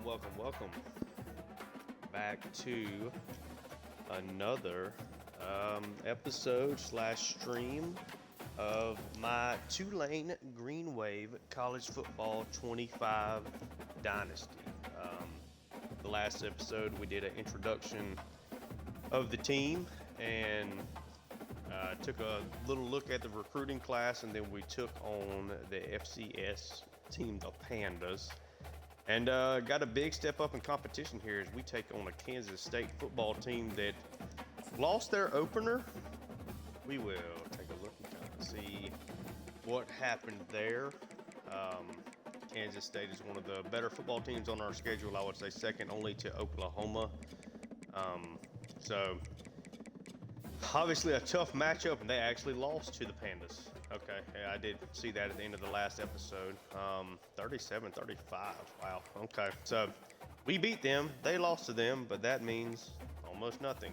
welcome back to another episode slash stream of my Tulane Green Wave College Football 25 Dynasty. The last episode we did an introduction of the team and took a little look at the recruiting class, and then we took on the FCS team, the Pandas. And got a big step up in competition here as we take on a Kansas State football team that lost their opener. We will take a look and kind of see what happened there. Kansas State is one of the better football teams on our schedule. I would say second only to Oklahoma. So obviously a tough matchup, and they actually lost to the Pandas. Okay, yeah, I did see that at the end of the last episode. 37-35. Wow. Okay, so we beat them. They lost to them, but that means almost nothing.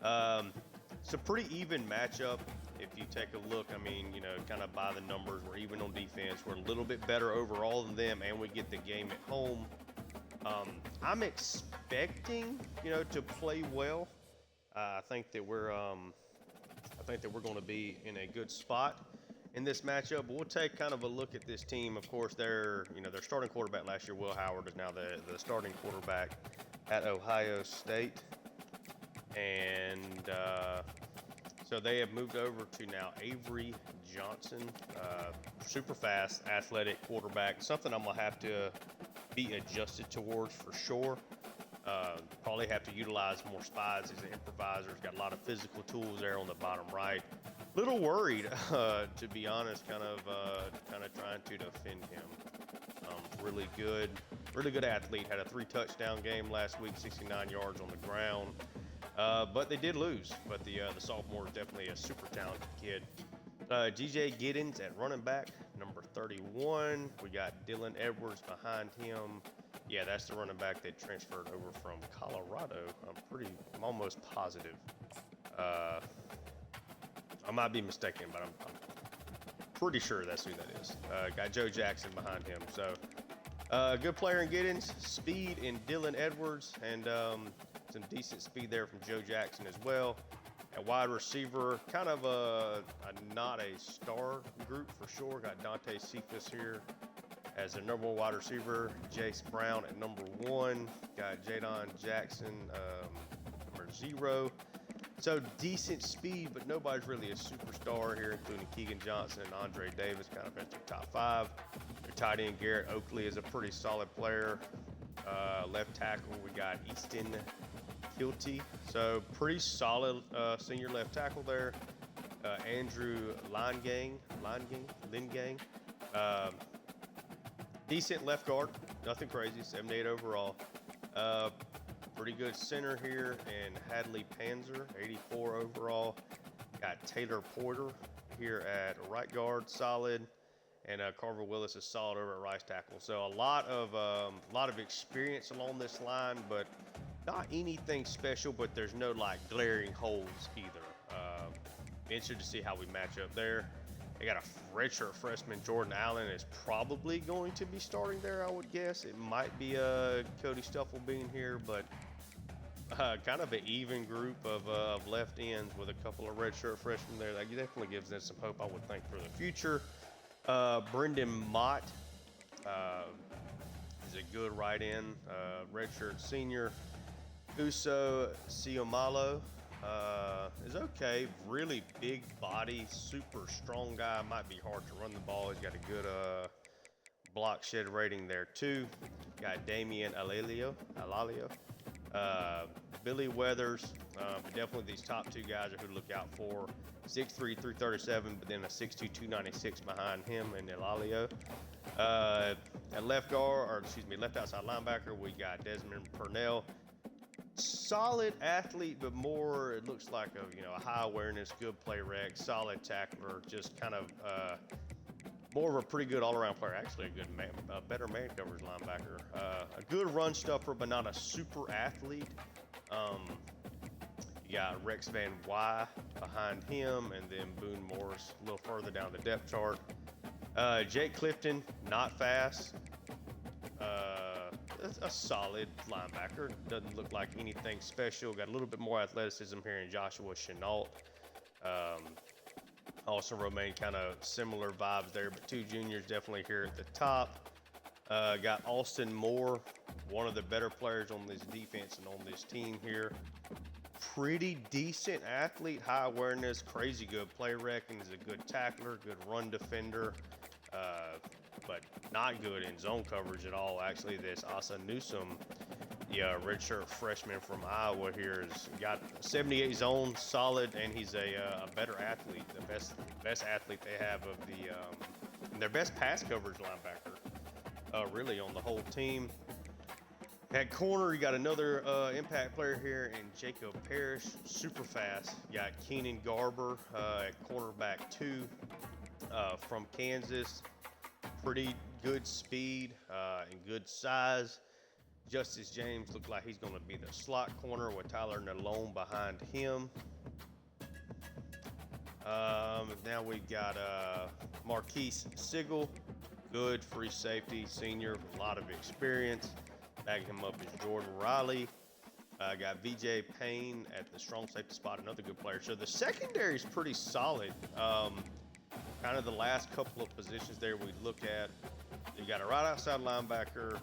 It's a pretty even matchup. If you take a look, I mean, kind of by the numbers, we're even on defense. We're a little bit better overall than them, and we get the game at home. I'm expecting, to play well. I think that we're going to be in a good spot in this matchup. We'll take kind of a look at this team. Of course, their starting quarterback last year, Will Howard, is now the starting quarterback at Ohio State, and so they have moved over to now Avery Johnson, super fast, athletic quarterback. Something I'm gonna have to be adjusted towards for sure. Probably have to utilize more spies. He's an improviser. He's got a lot of physical tools there on the bottom right. Little worried, to be honest, kind of trying to defend him. Really good athlete. Had a 3-touchdown game last week, 69 yards on the ground. But they did lose. But the sophomore is definitely a super talented kid. DJ Giddens at running back, number 31. We got Dylan Edwards behind him. Yeah, that's the running back that transferred over from Colorado. I'm almost positive. I might be mistaken, but I'm pretty sure that's who that is. Got Joe Jackson behind him. So, good player in Giddens, speed in Dylan Edwards, and some decent speed there from Joe Jackson as well. At wide receiver, kind of not a star group for sure. Got Dante Cephas here as their number one wide receiver. Jace Brown at number 1. Got Jadon Jackson, number 0. So decent speed, but nobody's really a superstar here, including Keegan Johnson and Andre Davis, kind of into top 5. Their tight end Garrett Oakley is a pretty solid player. Left tackle, we got Easton Kilty. So pretty solid senior left tackle there. Andrew Lingang. Decent left guard, nothing crazy, 78 overall. Pretty good center here, and Hadley Panzer, 84 overall. Got Taylor Porter here at right guard, solid, and Carver Willis is solid over at right tackle. So a lot of experience along this line, but not anything special. But there's no glaring holes either. Interested to see how we match up there. They got a redshirt freshman, Jordan Allen, is probably going to be starting there, I would guess. It might be Cody Stuffle being here, but kind of an even group of left ends with a couple of redshirt freshmen there. That definitely gives them some hope, I would think, for the future. Brendan Mott is a good right end, redshirt senior. Uso Siomalo is okay. Really big body, super strong guy. Might be hard to run the ball. He's got a good block shed rating there too. Got Damian Alalio. Billy Weathers. But definitely these top 2 guys are who to look out for. 6'3", 337, but then a 6'2", 296 behind him and Alalio. At left outside linebacker, we got Desmond Purnell. Solid athlete, but more, it looks like a high awareness, good play rec, solid tackler, just kind of more of a pretty good all-around player. Actually, a better man coverage linebacker. A good run stuffer, but not a super athlete. You got Rex Van Wy behind him, and then Boone Morris a little further down the depth chart. Jake Clifton, not fast. a solid linebacker. Doesn't look like anything special. Got a little bit more athleticism here in Joshua Chenault. Austin Romaine, kind of similar vibes there, but two juniors definitely here at the top. Got Austin Moore, one of the better players on this defense and on this team here. Pretty decent athlete, high awareness, crazy good play reckoning, is a good tackler, good run defender, but not good in zone coverage at all. Actually, this Asa Newsom, the redshirt freshman from Iowa here, has got 78 zone, solid, and he's a better athlete, the best athlete they have of the their best pass coverage linebacker, really on the whole team. At corner, you got another impact player here in Jacob Parrish, super fast. You got Keenan Garber at cornerback 2 from Kansas. Pretty good speed and good size. Justice James looks like he's going to be the slot corner with Tyler Nalone behind him. Now we got Marquise Sigel, good free safety, senior, a lot of experience. Backing him up is Jordan Riley. Got VJ Payne at the strong safety spot, another good player. So the secondary is pretty solid. Kind of the last couple of positions there we look at. You got a right outside linebacker,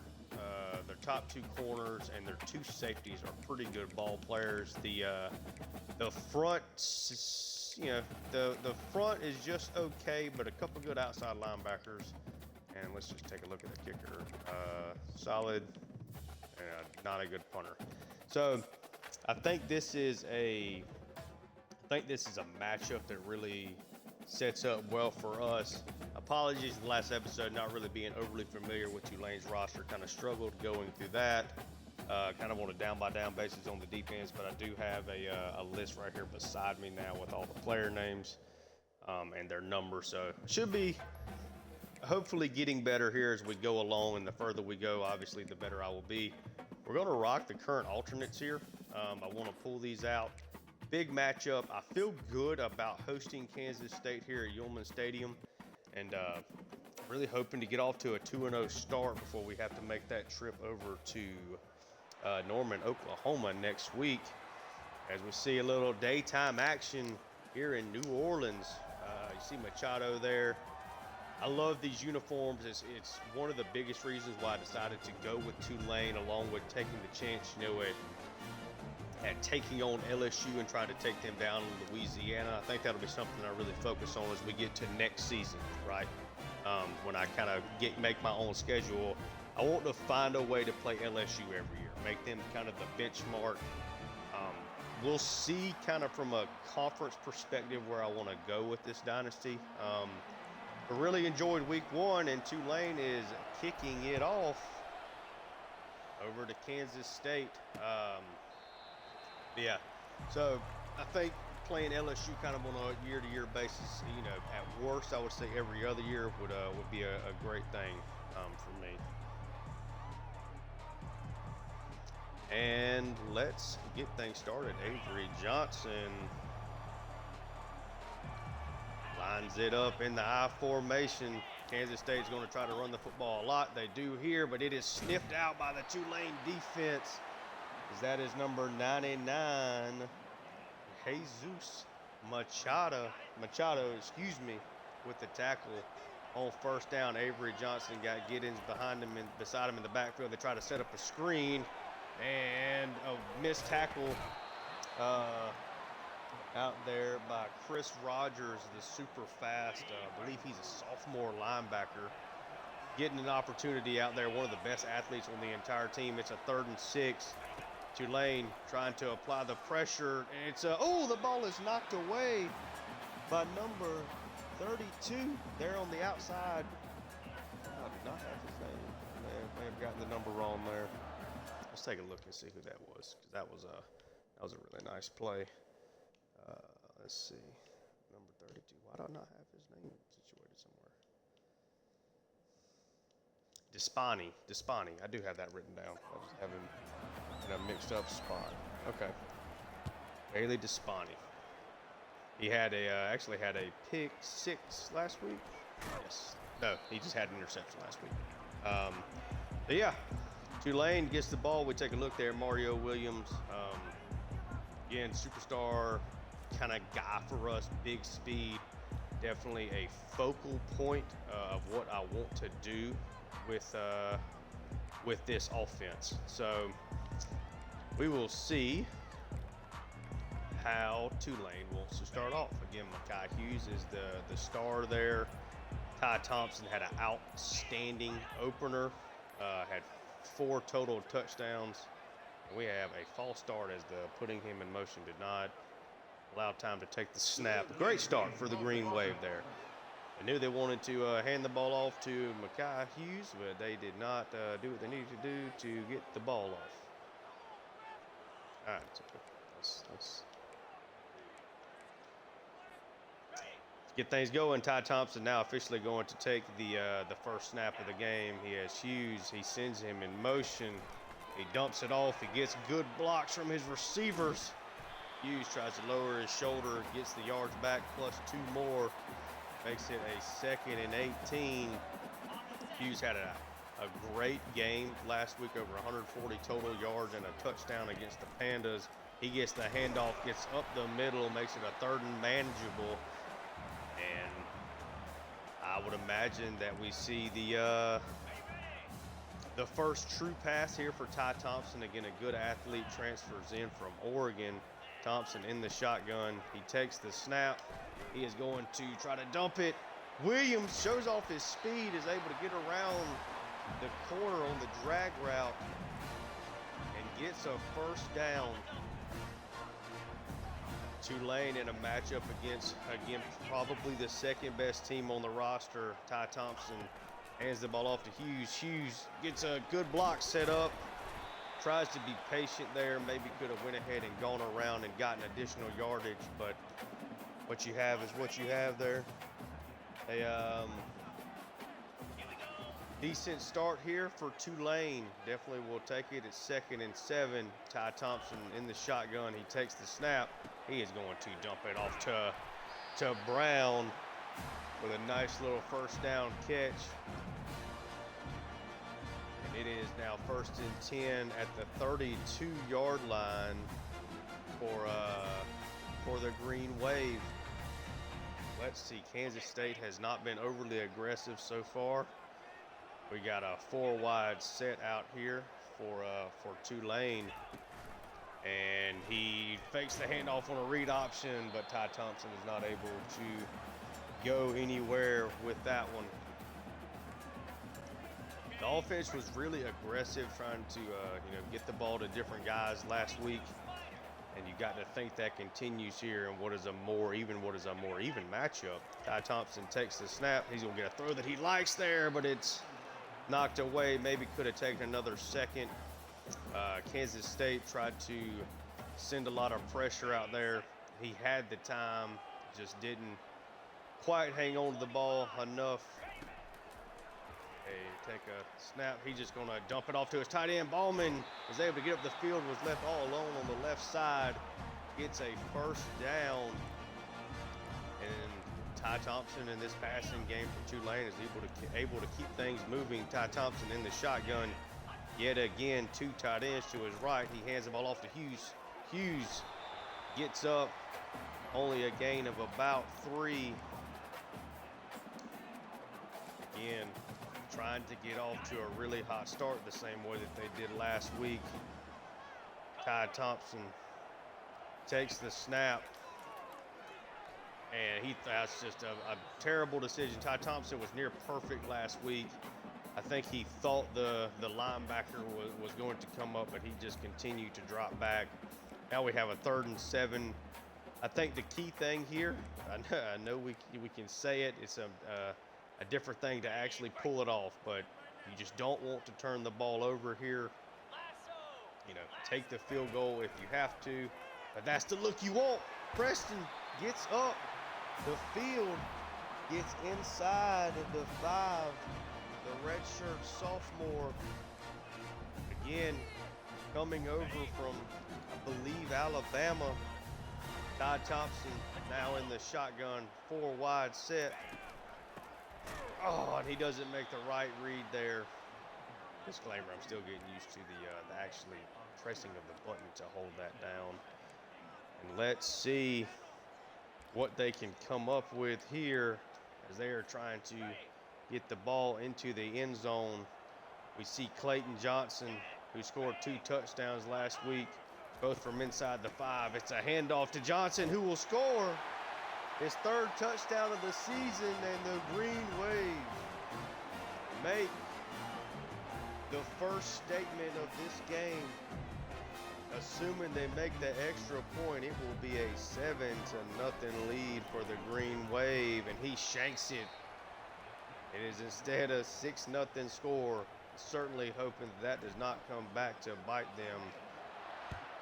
their top 2 corners, and their 2 safeties are pretty good ball players. The front, the front is just okay, but a couple good outside linebackers. And let's just take a look at the kicker. Solid. Not a good punter. So I think this is a matchup that really sets up well for us. Apologies in the last episode, not really being overly familiar with Tulane's roster. Kind of struggled going through that. Kind of on a down-by-down basis on the defense, but I do have a list right here beside me now with all the player names and their numbers. So it should be hopefully getting better here as we go along, and the further we go, obviously, the better I will be. We're going to rock the current alternates here. I want to pull these out. Big matchup. I feel good about hosting Kansas State here at Yulman Stadium, and really hoping to get off to a 2-0 start before we have to make that trip over to Norman, Oklahoma next week, as we see a little daytime action here in New Orleans. You see Machado there. I love these uniforms. It's one of the biggest reasons why I decided to go with Tulane, along with taking the chance, at taking on LSU and trying to take them down in Louisiana. I think that'll be something I really focus on as we get to next season, right? When I kind of make my own schedule, I want to find a way to play LSU every year, make them kind of the benchmark. We'll see kind of from a conference perspective where I want to go with this dynasty. I really enjoyed week 1, and Tulane is kicking it off over to Kansas State. Yeah, so I think playing LSU kind of on a year-to-year basis, at worst, I would say every other year would be a great thing for me. And let's get things started. Avery Johnson lines it up in the I formation. Kansas State's going to try to run the football a lot. They do here, but it is sniffed out by the Tulane defense, as that is number 99, Jesus Machado, with the tackle on first down. Avery Johnson got Giddens behind him and beside him in the backfield. They try to set up a screen, and a missed tackle out there by Chris Rogers, the super fast, I believe he's a sophomore linebacker, getting an opportunity out there, one of the best athletes on the entire team. It's a 3rd and 6. Tulane trying to apply the pressure, and it's the ball is knocked away by number 32 there on the outside. I did not have his name. May have gotten the number wrong there. Let's take a look and see who that was, because that was a really nice play. Let's see, number 32. Why do I not have his name situated somewhere? Despani. I do have that written down. I was having a mixed up spot. Okay. Bailey Despani. He had actually had a pick 6 last week. Yes. No, he just had an interception last week. But yeah, Tulane gets the ball. We take a look there. Mario Williams, again, superstar kind of guy for us. Big speed, definitely a focal point of what I want to do with this offense. So we will see how Tulane wants to start off. Again, Mekhi Hughes is the star there. Ty Thompson had an outstanding opener, had 4 total touchdowns. And we have a false start as the putting him in motion did not allow time to take the snap. A great start for the Green Wave there. I knew they wanted to hand the ball off to Mekhi Hughes, but they did not do what they needed to do to get the ball off. All right, let's get things going. Ty Thompson now officially going to take the first snap of the game. He has Hughes. He sends him in motion. He dumps it off. He gets good blocks from his receivers. Hughes tries to lower his shoulder, gets the yards back plus 2 more. Makes it a 2nd and 18. Hughes had a great game last week, over 140 total yards and a touchdown against the Pandas. He gets the handoff, gets up the middle, makes it a 3rd and manageable. And I would imagine that we see the first true pass here for Ty Thompson. Again, a good athlete, transfers in from Oregon. Thompson in the shotgun. He takes the snap. He is going to try to dump it. Williams shows off his speed, is able to get around the corner on the drag route and gets a first down. Tulane in a matchup against, again, probably the 2nd best team on the roster. Ty Thompson hands the ball off to Hughes. Hughes gets a good block set up. Tries to be patient there. Maybe could have went ahead and gone around and gotten additional yardage, but what you have is what you have there. A decent start here for Tulane. Definitely will take it. It's 2nd and 7. Ty Thompson in the shotgun. He takes the snap. He is going to dump it off to Brown with a nice little first down catch. And it is now 1st and 10 at the 32-yard line for the Green Wave. Let's see, Kansas State has not been overly aggressive so far. We got a 4 wide set out here for Tulane. And he fakes the handoff on a read option, but Ty Thompson is not able to go anywhere with that one. The offense was really aggressive, trying to get the ball to different guys last week. And you got to think that continues here in what is a more even matchup. Ty Thompson takes the snap. He's going to get a throw that he likes there, but it's knocked away. Maybe could have taken another second. Kansas State tried to send a lot of pressure out there. He had the time, just didn't quite hang on to the ball enough. Take a snap. He's just going to dump it off to his tight end. Ballman was able to get up the field, was left all alone on the left side. Gets a first down. And Ty Thompson in this passing game for Tulane is able to keep things moving. Ty Thompson in the shotgun. Yet again, 2 tight ends to his right. He hands the ball off to Hughes. Hughes gets up. Only a gain of about 3. Again, trying to get off to a really hot start the same way that they did last week. Ty Thompson takes the snap. And that's just a terrible decision. Ty Thompson was near perfect last week. I think he thought the linebacker was going to come up, but he just continued to drop back. Now we have a 3rd and 7. I think the key thing here, I know we can say it, it's a different thing to actually pull it off, but you just don't want to turn the ball over here. Take the field goal if you have to, but that's the look you want. Preston gets up the field, gets inside of the 5. The redshirt sophomore, again, coming over from, I believe, Alabama. Ty Thompson now in the shotgun, 4 wide set. Oh, and he doesn't make the right read there. Disclaimer, I'm still getting used to the actually pressing of the button to hold that down. And let's see what they can come up with here as they are trying to get the ball into the end zone. We see Clayton Johnson, who scored 2 touchdowns last week, both from inside the 5. It's a handoff to Johnson, who will score his 3rd touchdown of the season, and the Green Wave make the first statement of this game. Assuming they make the extra point, it will be a 7-0 lead for the Green Wave, and he shanks it. It is instead a 6-0 score. Certainly hoping that does not come back to bite them.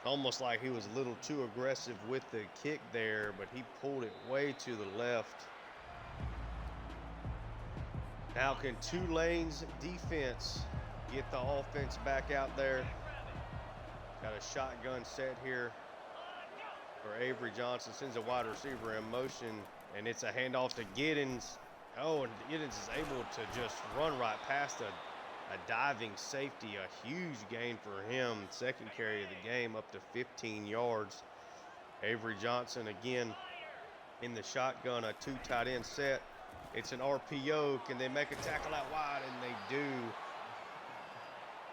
Almost like he was a little too aggressive with the kick there, but he pulled it way to the left. Now can Tulane's defense get the offense back out there? Got a shotgun set here for Avery Johnson. Sends a wide receiver in motion, and it's a handoff to Giddens. Oh, and Giddens is able to just run right past a diving safety. A huge gain for him. 2nd carry of the game, up to 15 yards. Avery Johnson again in the shotgun, a 2 tight end set. It's an RPO. Can they make a tackle out wide? And they do.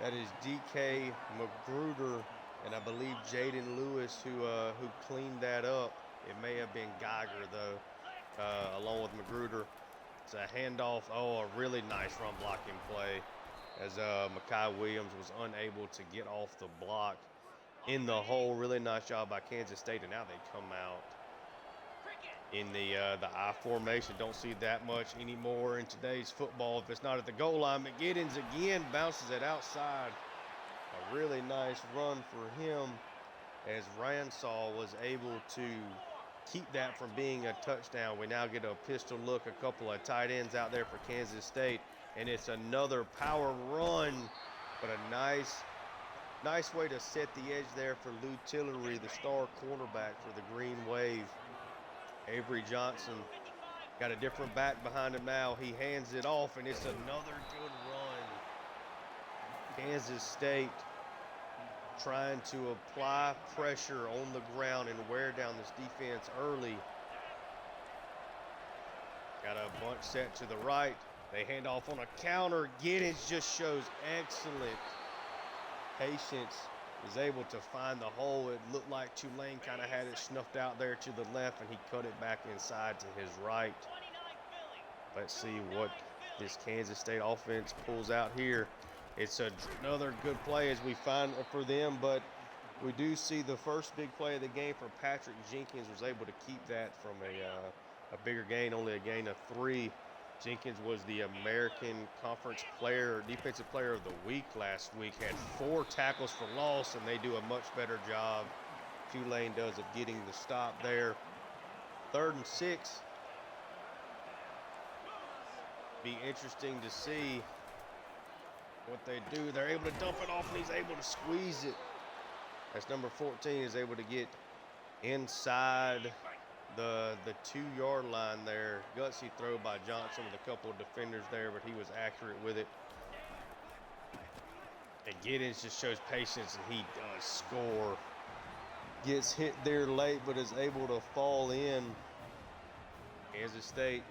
That is DK Magruder, and I believe Jaden Lewis who cleaned that up. It may have been Geiger though, along with Magruder. It's a handoff. Oh, a really nice run blocking play, as Mekhi Williams was unable to get off the block in the hole. Really nice job by Kansas State, and now they come out in the I formation. Don't see that much anymore in today's football if it's not at the goal line. McGiddens again bounces it outside. A really nice run for him, as Ransall was able to keep that from being a touchdown. We now get a pistol look, a couple of tight ends out there for Kansas State, and it's another power run, but a nice way to set the edge there for Lou Tillery, the star cornerback for the Green Wave. Avery Johnson got a different back behind him now. He hands it off, and it's another good run. Kansas State trying to apply pressure on the ground and wear down this defense early. Got a bunch set to the right. They hand off on a counter. Giddens just shows excellent patience. Was able to find the hole. It looked like Tulane kind of had it snuffed out there to the left, and he cut it back inside to his right. Let's see what this Kansas State offense pulls out here. It's another good play as we find for them, but we do see the first big play of the game for Patrick Jenkins. Was able to keep that from a bigger gain, only a gain of 3. Jenkins was the American Conference Defensive Player of the Week last week. Had 4 tackles for loss, and they do a much better job, Tulane does, of getting the stop there. 3rd and 6. Be interesting to see what they do. They're able to dump it off, and he's able to squeeze it. That's number 14 is able to get inside the 2-yard line there. Gutsy throw by Johnson with a couple of defenders there, but he was accurate with it. And Giddens just shows patience, and he does score. Gets hit there late, but is able to fall in. Kansas State,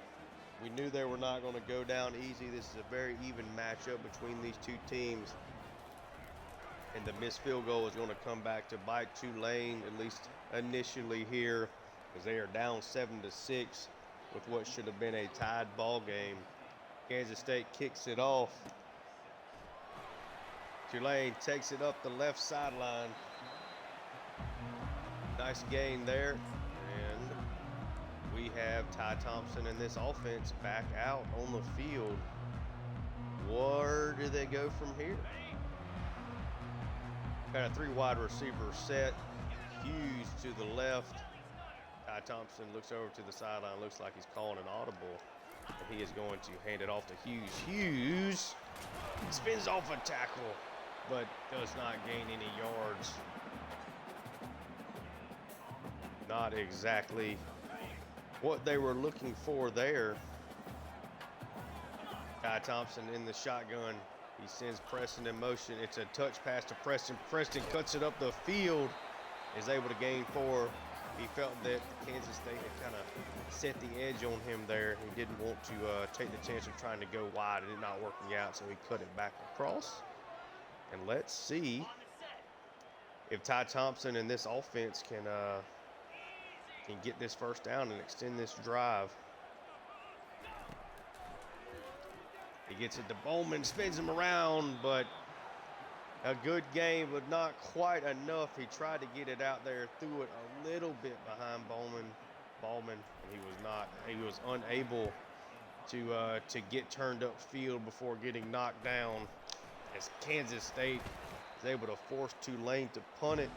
we knew they were not going to go down easy. This is a very even matchup between these two teams. And the missed field goal is going to come back to bite Tulane, at least initially here, as they are down 7-6 with what should have been a tied ball game. Kansas State kicks it off. Tulane takes it up the left sideline. Nice gain there. And we have Ty Thompson and this offense back out on the field. Where do they go from here? Got a 3 wide receiver set. Hughes to the left. Ty Thompson looks over to the sideline. Looks like he's calling an audible. And he is going to hand it off to Hughes. Hughes spins off a tackle, but does not gain any yards. Not exactly what they were looking for there. Ty Thompson in the shotgun. He sends Preston in motion. It's a touch pass to Preston. Preston cuts it up the field, is able to gain 4. He felt that Kansas State had kind of set the edge on him there. He didn't want to take the chance of trying to go wide and it not working out, so he cut it back across. And let's see if Ty Thompson and this offense can get this first down and extend this drive. He gets it to Bowman, spins him around, but a good game, but not quite enough. He tried to get it out there, threw it a little bit behind Bowman, and he was unable to get turned upfield before getting knocked down, as Kansas State is able to force Tulane to punt it.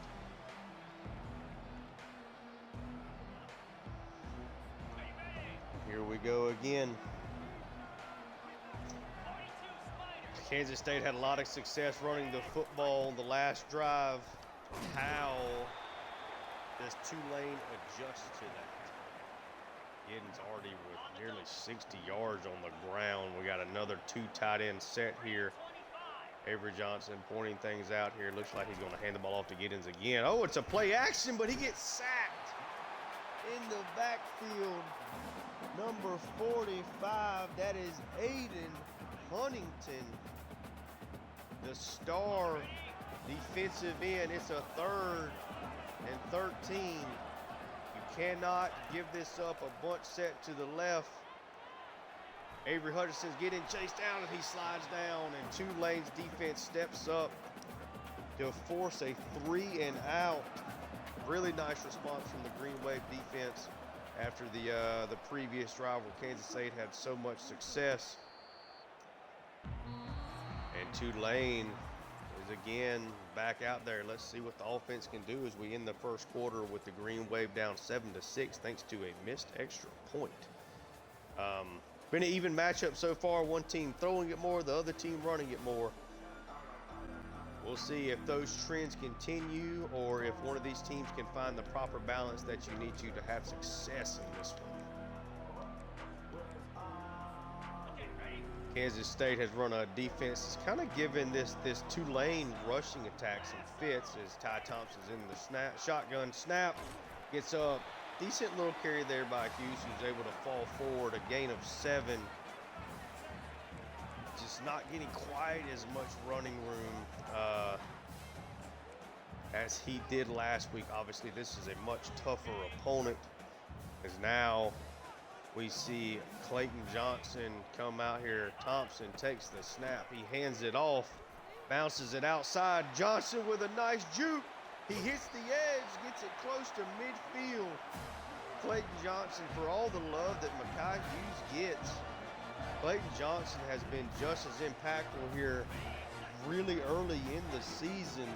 Here we go again. Kansas State had a lot of success running the football on the last drive. How does Tulane adjust to that? Giddens already with nearly 60 yards on the ground. We got another 2 tight end set here. Avery Johnson pointing things out here. Looks like he's going to hand the ball off to Giddens again. Oh, it's a play action, but he gets sacked in the backfield. Number 45, that is Aiden Huntington, the star defensive end. It's a 3rd and 13. You cannot give this up. A bunch set to the left. Avery Hutchinson's getting chased down, and he slides down, and Tulane's defense steps up to force a 3 and out. Really nice response from the Green Wave defense after the previous drive where Kansas State had so much success. And Tulane is again back out there. Let's see what the offense can do as we end the first quarter with the Green Wave down 7-6 thanks to a missed extra point. Been an even matchup so far. One team throwing it more, the other team running it more. We'll see if those trends continue or if one of these teams can find the proper balance that you need to have success in this one. Kansas State has run a defense that's kind of given this Tulane rushing attack some fits as Ty Thompson's in the shotgun snap. Gets a decent little carry there by Hughes, who's able to fall forward, a gain of 7. Just not getting quite as much running room as he did last week. Obviously, this is a much tougher opponent, as now we see Clayton Johnson come out here. Thompson takes the snap. He hands it off, bounces it outside. Johnson with a nice juke. He hits the edge, gets it close to midfield. Clayton Johnson, for all the love that Mekhi Hughes gets, Clayton Johnson has been just as impactful here really early in the season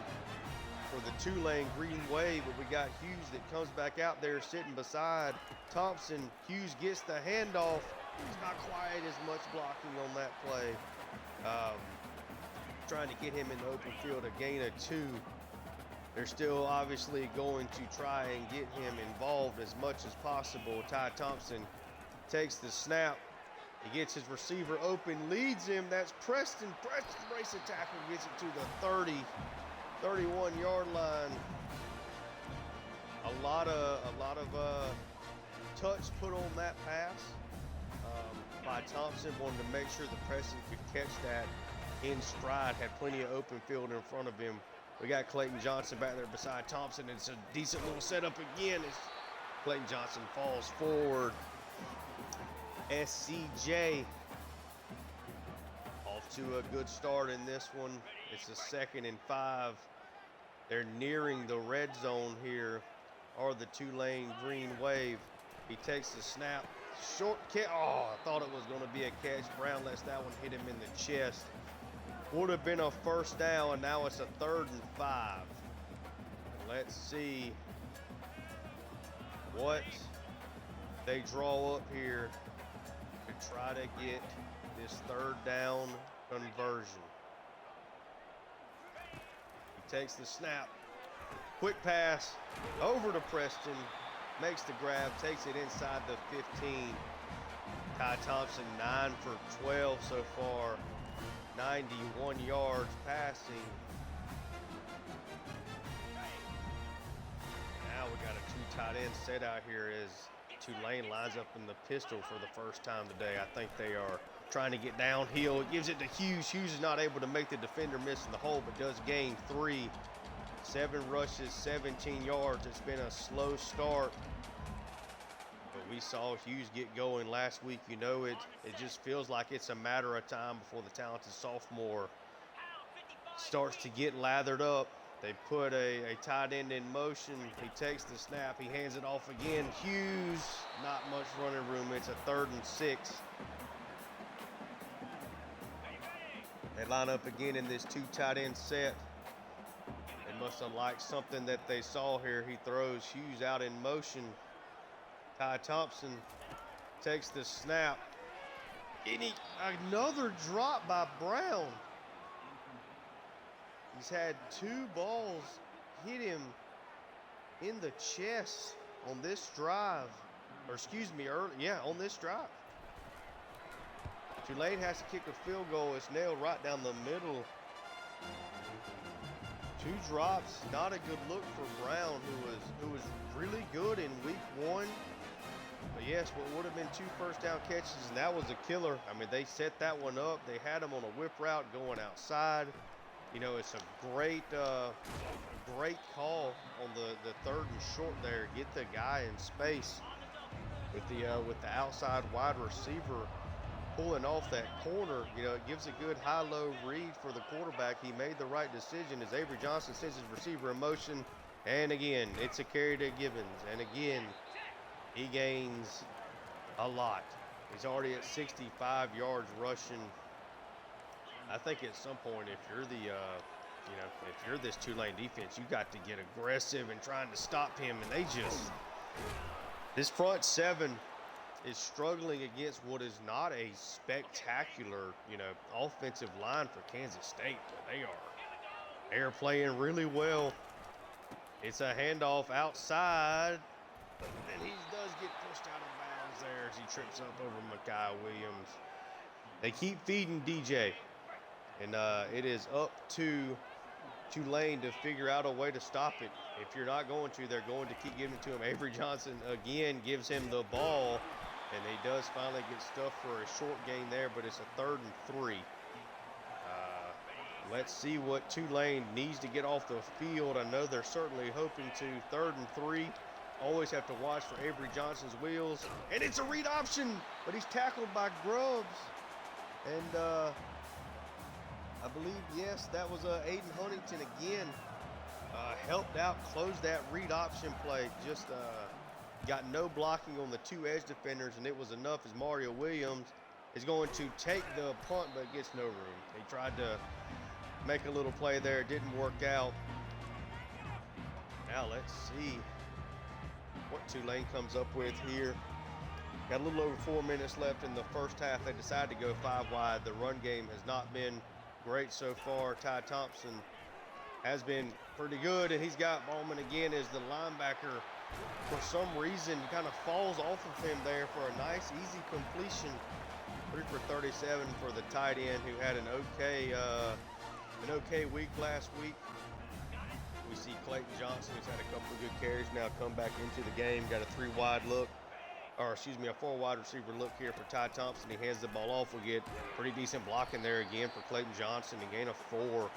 for the Tulane Green Wave, but we got Hughes that comes back out there sitting beside Thompson. Hughes gets the handoff. He's not quite as much blocking on that play. Trying to get him in the open field, a gain of 2. They're still obviously going to try and get him involved as much as possible. Ty Thompson takes the snap. He gets his receiver open, leads him. That's Preston. Preston breaks the tackle, gets it to the 30, 31-yard line. A lot of touch put on that pass by Thompson. Wanted to make sure that Preston could catch that in stride. Had plenty of open field in front of him. We got Clayton Johnson back there beside Thompson. It's a decent little setup again as Clayton Johnson falls forward. SCJ off to a good start in this one. It's a 2nd and 5. They're nearing the red zone here, or the Tulane Green Wave. He takes the snap. Short kick. Oh, I thought it was going to be a catch. Brown lets that one hit him in the chest. Would have been a first down, and now it's a 3rd and 5. Let's see what they draw up here to try to get this 3rd down conversion. He takes the snap. Quick pass over to Preston. Makes the grab, takes it inside the 15. Ty Thompson 9 for 12 so far. 91 yards passing. Now we got a two tight end set out here as Tulane lines up in the pistol for the first time today. I think they are trying to get downhill. It gives it to Hughes. Hughes is not able to make the defender miss in the hole, but does gain 3. 7 rushes, 17 yards. It's been a slow start. But we saw Hughes get going last week. You know, it just feels like it's a matter of time before the talented sophomore starts to get lathered up. They put a tight end in motion. He takes the snap. He hands it off again. Hughes, not much running room. It's a 3rd and 6. They line up again in this two tight end set. They must have liked something that they saw here. He throws Hughes out in motion. Ty Thompson takes the snap. Another drop by Brown. He's had 2 balls hit him in the chest on this drive. Or excuse me, on this drive. Tulane has to kick a field goal. It's nailed right down the middle. 2 drops, not a good look for Brown, who was really good in week 1. But yes, what would have been 2 first down catches, and that was a killer. I mean, they set that one up. They had him on a whip route going outside. You know, it's a great call on the 3rd and short there. Get the guy in space with the outside wide receiver pulling off that corner. You know, it gives a good high-low read for the quarterback. He made the right decision as Avery Johnson sends his receiver in motion. And again, it's a carry to Gibbons. And again, he gains a lot. He's already at 65 yards rushing. I think at some point, if you're if you're this Tulane defense, you got to get aggressive and trying to stop him. And this front 7 is struggling against what is not a spectacular, offensive line for Kansas State. But they are playing really well. It's a handoff outside, and he does get pushed out of bounds there as he trips up over Mekhi Williams. They keep feeding DJ, and it is up to Tulane to figure out a way to stop it. If you're not going to, they're going to keep giving it to him. Avery Johnson again gives him the ball, and he does finally get stuffed for a short gain there, but it's a 3rd and 3. Let's see what Tulane needs to get off the field. I know they're certainly hoping to. 3rd and 3. Always have to watch for Avery Johnson's wheels. And it's a read option, but he's tackled by Grubbs. And I believe, yes, that was Aiden Huntington again. Helped out, closed that read option play. Just got no blocking on the 2 edge defenders, and it was enough as Mario Williams is going to take the punt, but gets no room. He tried to make a little play there. It didn't work out. Now let's see what Tulane comes up with here. Got a little over 4 minutes left in the first half. They decided to go 5 wide. The run game has not been great so far. Ty Thompson has been pretty good, and he's got Ballman again as the linebacker. For some reason, kind of falls off of him there for a nice, easy completion. 3 for 37 for the tight end, who had an okay week last week. We see Clayton Johnson, who's had a couple of good carries, now come back into the game. Got a 4 wide receiver look here for Ty Thompson. He hands the ball off. We get pretty decent blocking there again for Clayton Johnson, a gain of 4.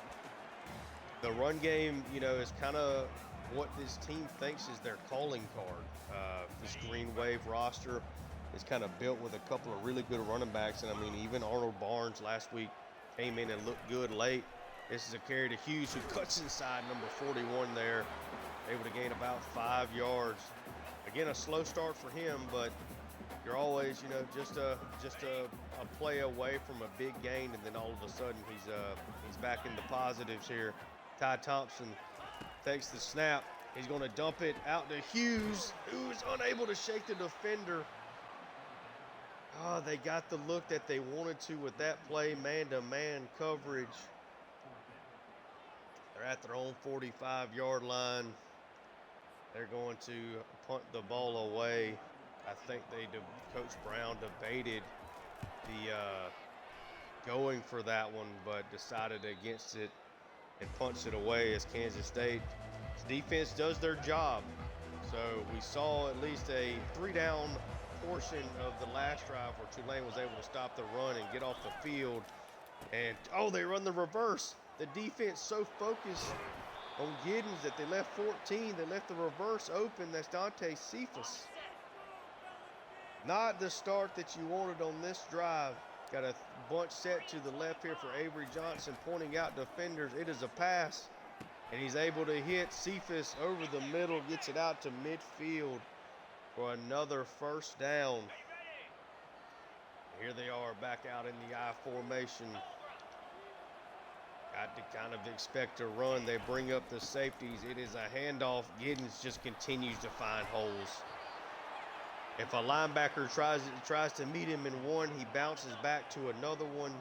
The run game, is kind of what this team thinks is their calling card. This Green Wave roster is kind of built with a couple of really good running backs. And, even Arnold Barnes last week came in and looked good late. This is a carry to Hughes, who cuts inside number 41 there, able to gain about 5 yards. Again, a slow start for him, but you're always, just a play away from a big gain, and then all of a sudden he's back in the positives here. Ty Thompson takes the snap. He's going to dump it out to Hughes, who's unable to shake the defender. Oh, they got the look that they wanted to with that play, man-to-man coverage. They're at their own 45-yard line. They're going to punt the ball away. I think Coach Brown debated going for that one, but decided against it and punched it away as Kansas State's defense does their job. So we saw at least a 3-down portion of the last drive where Tulane was able to stop the run and get off the field. And, oh, they run the reverse. The defense so focused on Giddens that they left 14. They left the reverse open. That's Dante Cephas. Not the start that you wanted on this drive. Got a bunch set to the left here for Avery Johnson, pointing out defenders. It is a pass, and he's able to hit Cephas over the middle, gets it out to midfield for another first down. Here they are back out in the I formation. Got to kind of expect a run. They bring up the safeties. It is a handoff. Giddens just continues to find holes. If a linebacker tries to meet him in one, he bounces back to another one.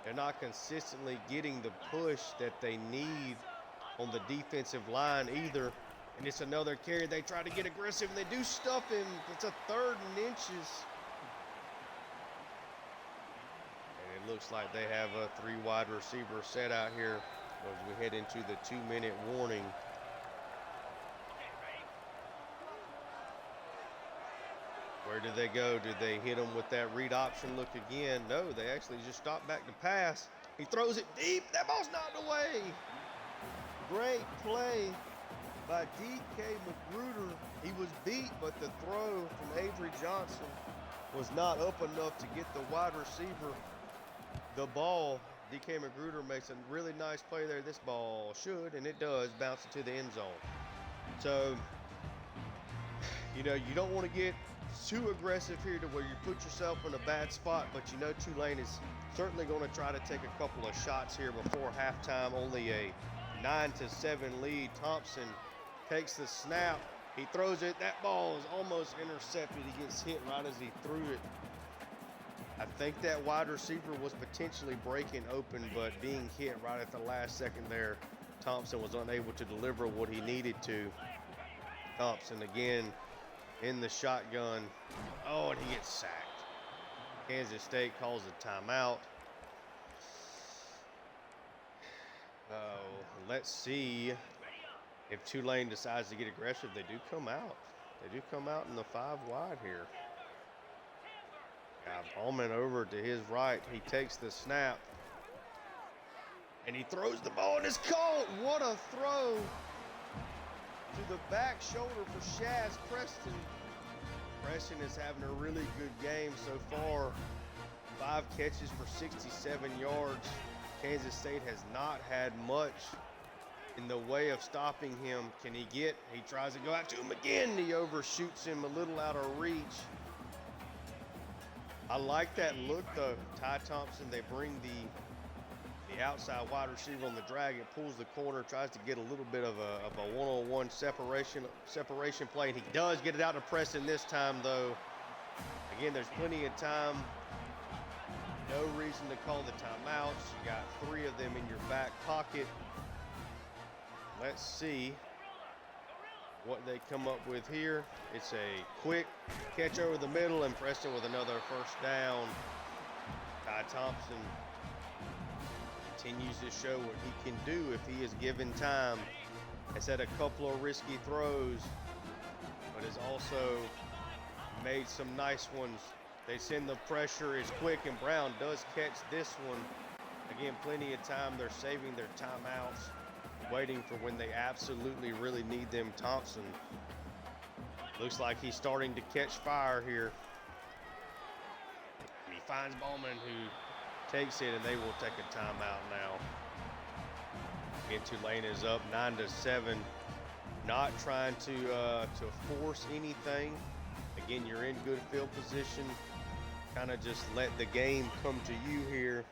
They're not consistently getting the push that they need on the defensive line either. And it's another carry. They try to get aggressive, and they do stuff him. It's a 3rd and inches. And it looks like they have a 3 wide receiver set out here as we head into the 2-minute warning. Where did they go? Did they hit him with that read option look again? No, they actually just stopped back to pass. He throws it deep. That ball's knocked away. Great play by D.K. Magruder. He was beat, but the throw from Avery Johnson was not up enough to get the wide receiver the ball. D.K. Magruder makes a really nice play there. This ball should, and it does, bounce into the end zone. So, you know, you don't want to get too aggressive here to where you put yourself in a bad spot, but you know Tulane is certainly going to try to take a couple of shots here before halftime. Only a 9-7 lead. Thompson takes the snap. He throws it. That ball is almost intercepted. He gets hit right as he threw it. I think that wide receiver was potentially breaking open, but being hit right at the last second there, Thompson was unable to deliver what he needed to. Thompson again in the shotgun. Oh, and he gets sacked. Kansas State calls a timeout. Let's see if Tulane decides to get aggressive. They do come out. They do come out in the 5 wide here. Ballman over to his right. He takes the snap. And he throws the ball and it's caught. What a throw to the back shoulder for Shaz Preston. Preston is having a really good game so far. 5 catches for 67 yards. Kansas State has not had much in the way of stopping him. Can he get? He tries to go out to him again. He overshoots him a little out of reach. I like that look though. Ty Thompson, they bring the outside wide receiver on the drag. It pulls the corner, tries to get a little bit of a one-on-one separation play. And he does get it out to Preston this time though. Again, there's plenty of time. No reason to call the timeouts. You got 3 of them in your back pocket. Let's see what they come up with here. It's a quick catch over the middle, and Preston with another first down. Ty Thompson continues to show what he can do if he is given time. Has had a couple of risky throws, but has also made some nice ones. They send the pressure. It's quick, and Brown does catch this one. Again, plenty of time. They're saving their timeouts, waiting for when they absolutely really need them. Thompson looks like he's starting to catch fire here. And he finds Bowman, who takes it, and they will take a timeout now. Again, Tulane is up 9-7. Not trying to force anything. Again, you're in good field position. Kind of just let the game come to you here.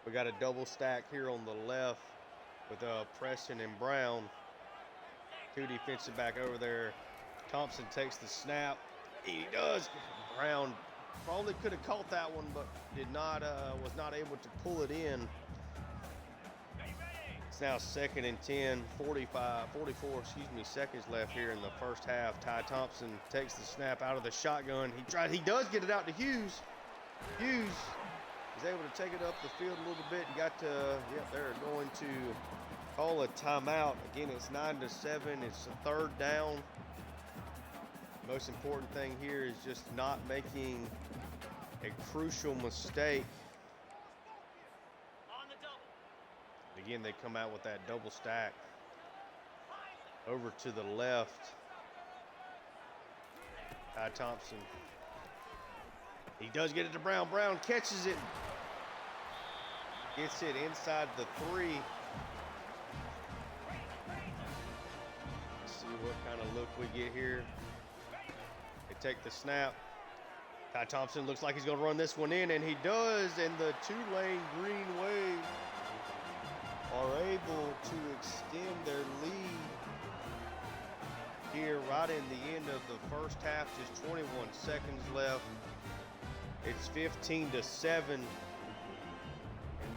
We got a double stack here on the left with Preston and Brown. 2 defensive back over there. Thompson takes the snap. He does. Brown probably could have caught that one, but did not. Was not able to pull it in. It's now 2nd and 10, 44 seconds left here in the first half. Ty Thompson takes the snap out of the shotgun. He does get it out to Hughes. Hughes He's able to take it up the field a little bit and got to, yep, they're going to call a timeout. Again, it's 9-7. It's a 3rd down. Most important thing here is just not making a crucial mistake. Again, they come out with that double stack over to the left. Ty Thompson. He does get it to Brown. Brown catches it. Gets it inside the 3. Let's see what kind of look we get here. They take the snap. Ty Thompson looks like he's going to run this one in, and he does. And the Tulane Green Wave are able to extend their lead here right in the end of the first half. Just 21 seconds left. It's 15-7, and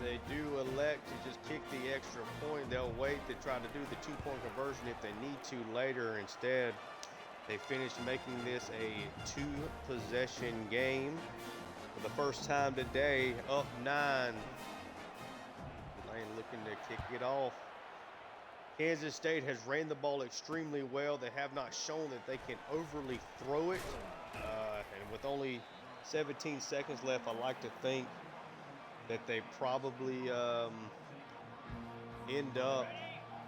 they do elect to just kick the extra point. They'll wait to try to do the 2-point conversion if they need to later. Instead, they finished making this a 2-possession game for the first time today. Up 9. Tulane looking to kick it off. Kansas State has ran the ball extremely well. They have not shown that they can overly throw it, and with only 17 seconds left, I like to think that they probably end up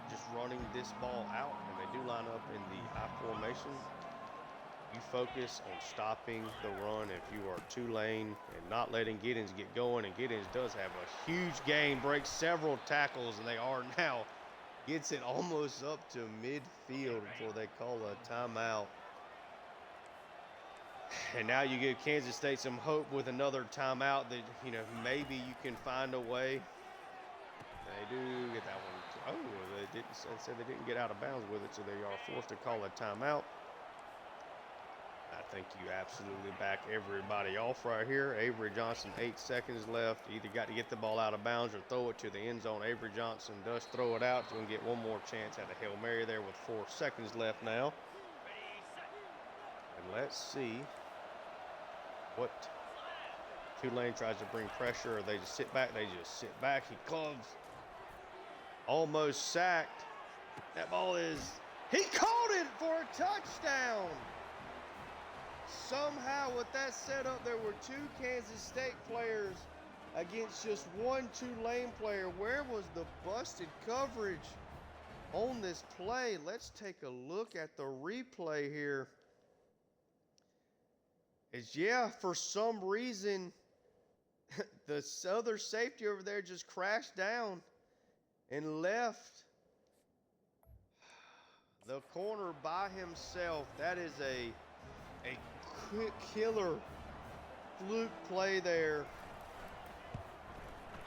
just running this ball out, and they do line up in the I formation. You focus on stopping the run if you are Tulane and not letting Giddens get going, and Giddens does have a huge gain, breaks several tackles, and they are now gets it almost up to midfield before they call a timeout. And now you give Kansas State some hope with another timeout that, you know, maybe you can find a way. They do get that one. Oh, they didn't say they didn't get out of bounds with it, so they are forced to call a timeout. I think you absolutely back everybody off right here. Avery Johnson, 8 seconds left. Either got to get the ball out of bounds or throw it to the end zone. Avery Johnson does throw it out. So we can get one more chance at a Hail Mary there with 4 seconds left now. And let's see what Tulane tries to bring pressure, or they just sit back. They just sit back. He comes. Almost sacked. That ball is, he caught it for a touchdown. Somehow with that setup, there were 2 Kansas State players against just 1 Tulane player. Where was the busted coverage on this play? Let's take a look at the replay here. For some reason, the other safety over there just crashed down and left the corner by himself. That is a quick killer fluke play there.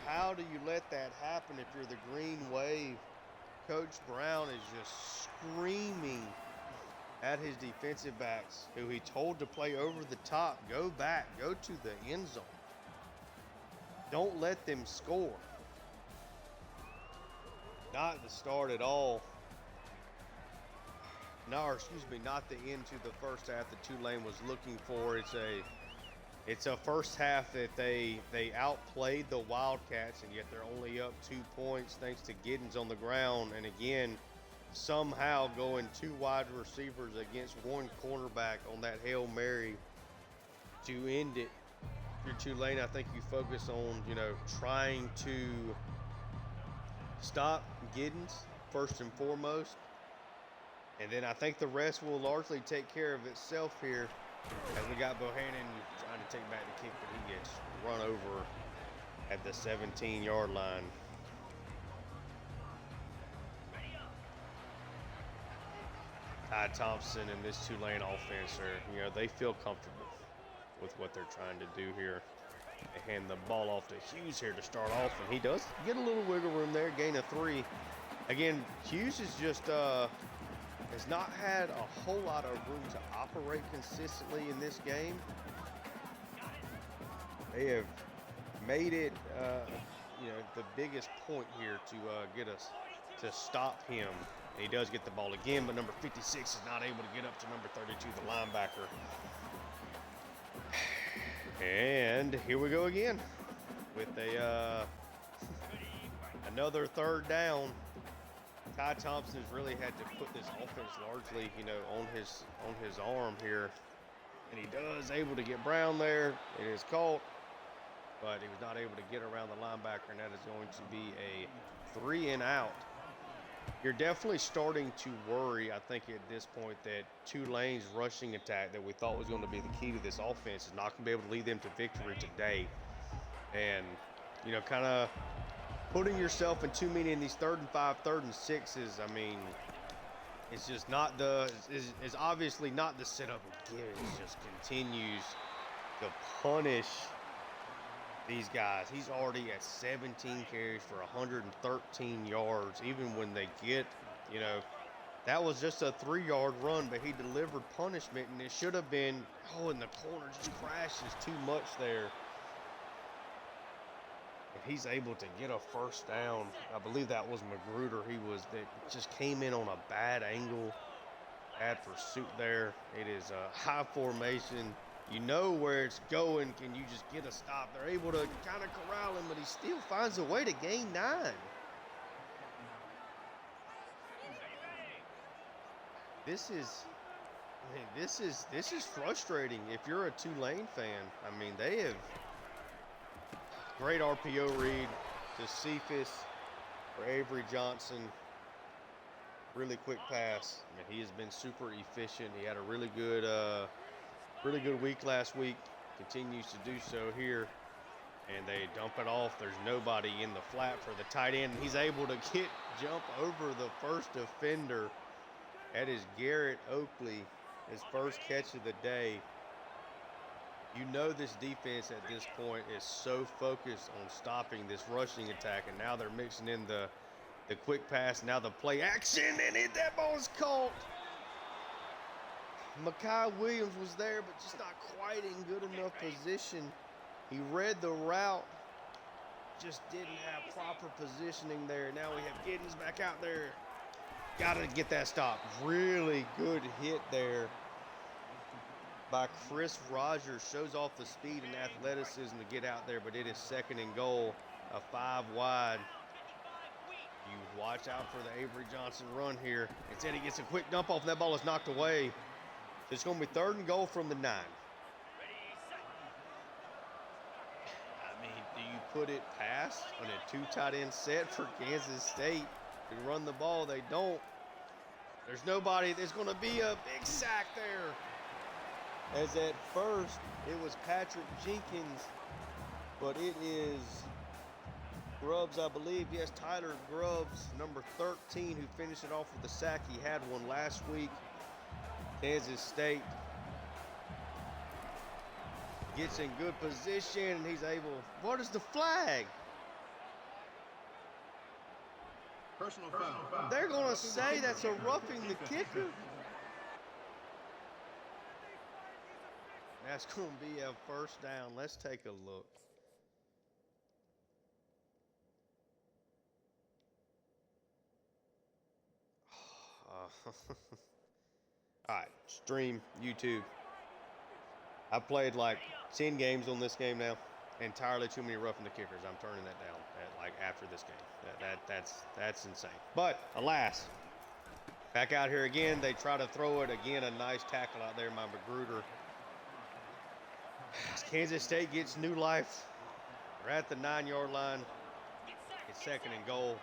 How do you let that happen if you're the Green Wave? Coach Brown is just screaming at his defensive backs, who he told to play over the top. Go back, go to the end zone. Don't let them score. Not the start at all. Not the end to the first half that Tulane was looking for. It's a first half that they outplayed the Wildcats, and yet they're only up 2 points thanks to Giddens on the ground. And again, somehow going 2 wide receivers against 1 cornerback on that Hail Mary to end it. If you're Tulane, I think you focus on, trying to stop Giddens first and foremost. And then I think the rest will largely take care of itself here, as we got Bohannon trying to take back the kick, but he gets run over at the 17-yard line. Ty Thompson and this Tulane offense are, they feel comfortable with what they're trying to do here. They hand the ball off to Hughes here to start off, and he does get a little wiggle room there, gain of 3. Again, Hughes is just has not had a whole lot of room to operate consistently in this game. They have made it, the biggest point here to get us to stop him. And he does get the ball again, but number 56 is not able to get up to number 32, the linebacker. And here we go again. with a another third down. Ty Thompson has really had to put this offense largely, you know, on his arm here, and he does able to get Brown there. It is caught, but he was not able to get around the linebacker, and that is going to be a 3 and out. You're definitely starting to worry, I think, at this point that Tulane's rushing attack that we thought was going to be the key to this offense is not going to be able to lead them to victory today. And, you know, kind of putting yourself in too many in these 3rd and 5, 3rd and 6s, I mean, it's just not is obviously not the setup of Gibbons. Just continues to punish these guys. He's already at 17 carries for 113 yards. Even when they get, you know, that was just a 3-yard run, but he delivered punishment, and it should have been, oh, in the corner just crashes too much there. And he's able to get a first down. I believe that was Magruder. That just came in on a bad angle, bad pursuit there. It is a high formation. You know where it's going. Can you just get a stop? They're able to kind of corral him, but he still finds a way to gain 9. This is frustrating if you're a Tulane fan. I mean, they have great RPO read to Cephas for Avery Johnson. Really quick pass. I mean, he has been super efficient. He had a really good week last week. Continues to do so here. And they dump it off. There's nobody in the flat for the tight end. And he's able to jump over the first defender. That is Garrett Oakley, his first catch of the day. You know this defense at this point is so focused on stopping this rushing attack, and now they're mixing in the quick pass, now the play action, and that ball is caught. Mekhi Williams was there, but just not quite in good enough position. He read the route, just didn't have proper positioning there. Now we have Giddens back out there. Got to get that stop. Really good hit there by Chris Rogers. Shows off the speed and athleticism to get out there, but it is 2nd and goal, a 5 wide. You watch out for the Avery Johnson run here. Instead, he gets a quick dump off, and that ball is knocked away. So it's going to be 3rd and goal from the 9. I mean, do you put it past on a 2 tight end set for Kansas State to run the ball? They don't. There's nobody. There's going to be a big sack there. As at first, it was Patrick Jenkins, but it is Grubbs, I believe. Yes, Tyler Grubbs, number 13, who finished it off with a sack. He had one last week. Kansas State gets in good position, and he's able. What is the flag? Personal foul. They're going to say that's a roughing the kicker. That's going to be a first down. Let's take a look. All right, stream, YouTube. I played like 10 games on this game now. Entirely too many roughing the kickers. I'm turning that down after this game. That's insane. But alas, back out here again. They try to throw it again. A nice tackle out there by Magruder. Kansas State gets new life. We're at the 9-yard line. It's 2nd and goal.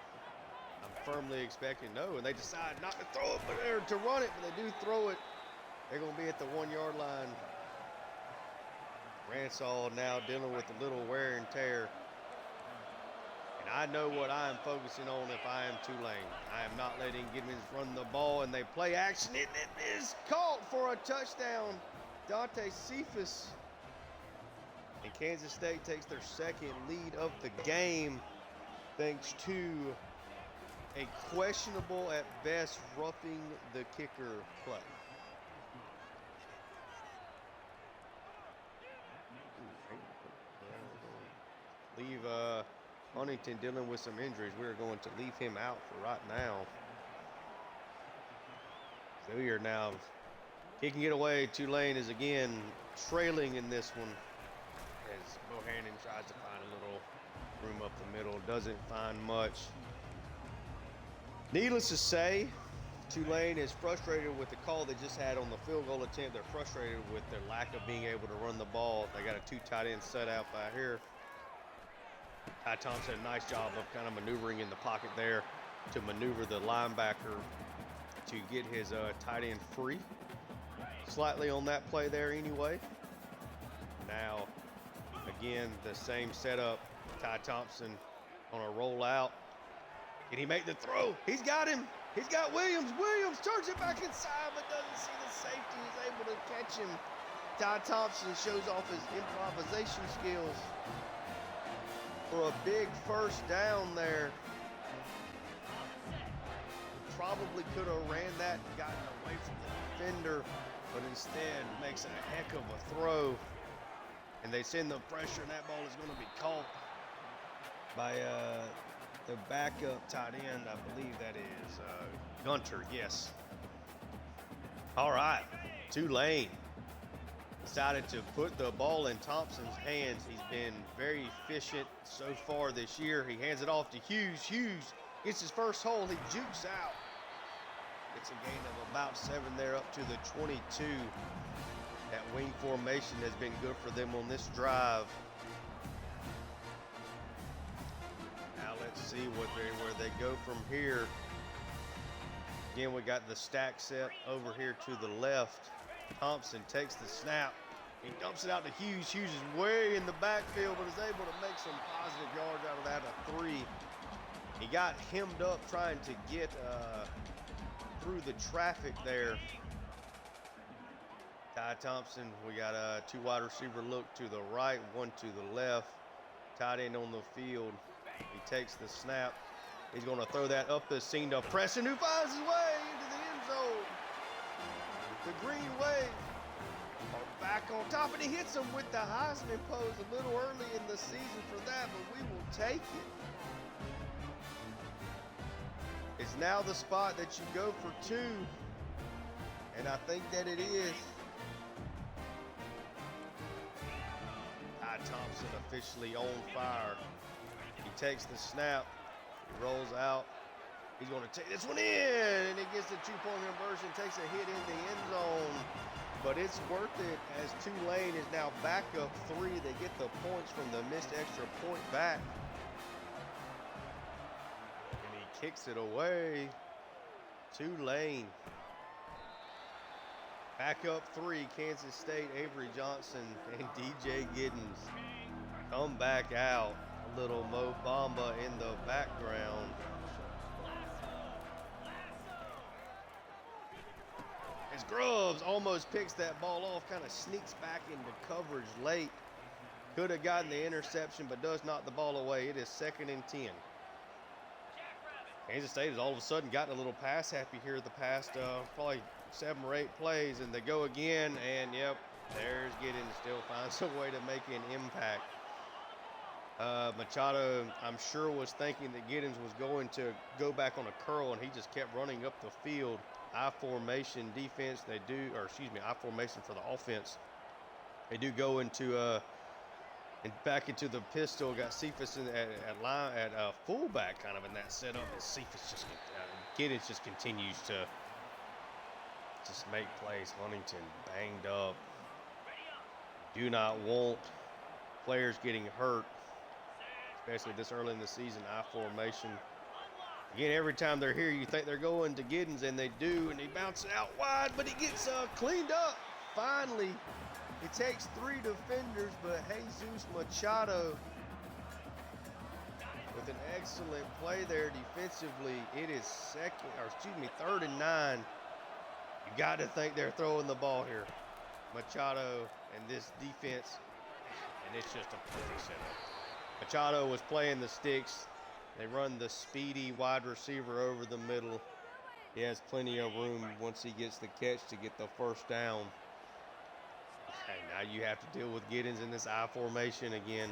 I'm firmly expecting no, and they decide not to throw it, but to run it, but they do throw it. They're going to be at the 1-yard line. Ransall now dealing with a little wear and tear. And I know what I am focusing on if I am Tulane. I am not letting Giddens run the ball, and they play action, and it is caught for a touchdown. Dante Cephas. And Kansas State takes their 2nd lead of the game thanks to a questionable at best roughing the kicker play. Leave Huntington dealing with some injuries. We're going to leave him out for right now. So we are now kicking it away. Tulane is again trailing in this one as Bohannon tries to find a little Room up the middle, doesn't find much. Needless to say, Tulane is frustrated with the call they just had on the field goal attempt. They're frustrated with their lack of being able to run the ball. They got a 2 tight end set out by here. Ty Thompson, a nice job of kind of maneuvering in the pocket there to maneuver the linebacker to get his tight end free. Slightly on that play there anyway. Now, again, the same setup. Ty Thompson on a rollout. Can he make the throw? He's got him. He's got Williams. Williams turns it back inside, but doesn't see the safety. He's able to catch him. Ty Thompson shows off his improvisation skills for a big first down there. Probably could have ran that and gotten away from the defender, but instead makes a heck of a throw. And they send the pressure, and that ball is going to be caught by the backup tight end. I believe that is Gunter, yes. All right, Tulane decided to put the ball in Thompson's hands. He's been very efficient so far this year. He hands it off to Hughes. Hughes gets his first hole. He jukes out. It's a gain of about 7 there up to the 22. That wing formation has been good for them on this drive. Now let's see where they go from here. Again, we got the stack set over here to the left. Thompson takes the snap. He dumps it out to Hughes. Hughes is way in the backfield, but is able to make some positive yards out of that, a 3. He got hemmed up trying to get through the traffic there. Ty Thompson, we got a 2 wide receiver look to the right, 1 to the left. Tight end on the field. He takes the snap. He's going to throw that up the seam to Preston, who finds his way into the end zone. The Green Wave are back on top, and he hits him with the Heisman pose a little early in the season for that, but we will take it. It's now the spot that you go for 2, and I think that it is. Ty Thompson officially on fire. He takes the snap. He rolls out. He's going to take this one in, and he gets the 2-point conversion, takes a hit in the end zone. But it's worth it as Tulane is now back up 3. They get the points from the missed extra point back. And he kicks it away. Tulane. Back up 3, Kansas State, Avery Johnson and DJ Giddens come back out. A little Mo Bamba in the background. As Grubbs almost picks that ball off, kind of sneaks back into coverage late. Could have gotten the interception, but does knock the ball away. It is 2nd and 10. Kansas State has all of a sudden gotten a little pass happy here the past probably 7 or 8 plays, and they go again, and yep, there's Giddens, still finds a way to make an impact. Machado, I'm sure, was thinking that Giddens was going to go back on a curl, and he just kept running up the field. I formation defense, I formation for the offense. They do go into and back into the pistol. Got Cephas at fullback, kind of in that setup. And Cephas just Giddens just continues to just make plays. Huntington banged up. Do not want players getting hurt, especially this early in the season. I formation. Again, every time they're here, you think they're going to Giddens, and they do, and he bounces out wide, but he gets cleaned up. Finally, it takes 3 defenders, but Jesus Machado with an excellent play there defensively. It is 3rd and 9. You got to think they're throwing the ball here. Machado and this defense, and it's just a perfect setup. Machado was playing the sticks. They run the speedy wide receiver over the middle. He has plenty of room once he gets the catch to get the first down. And now you have to deal with Giddens in this I formation again.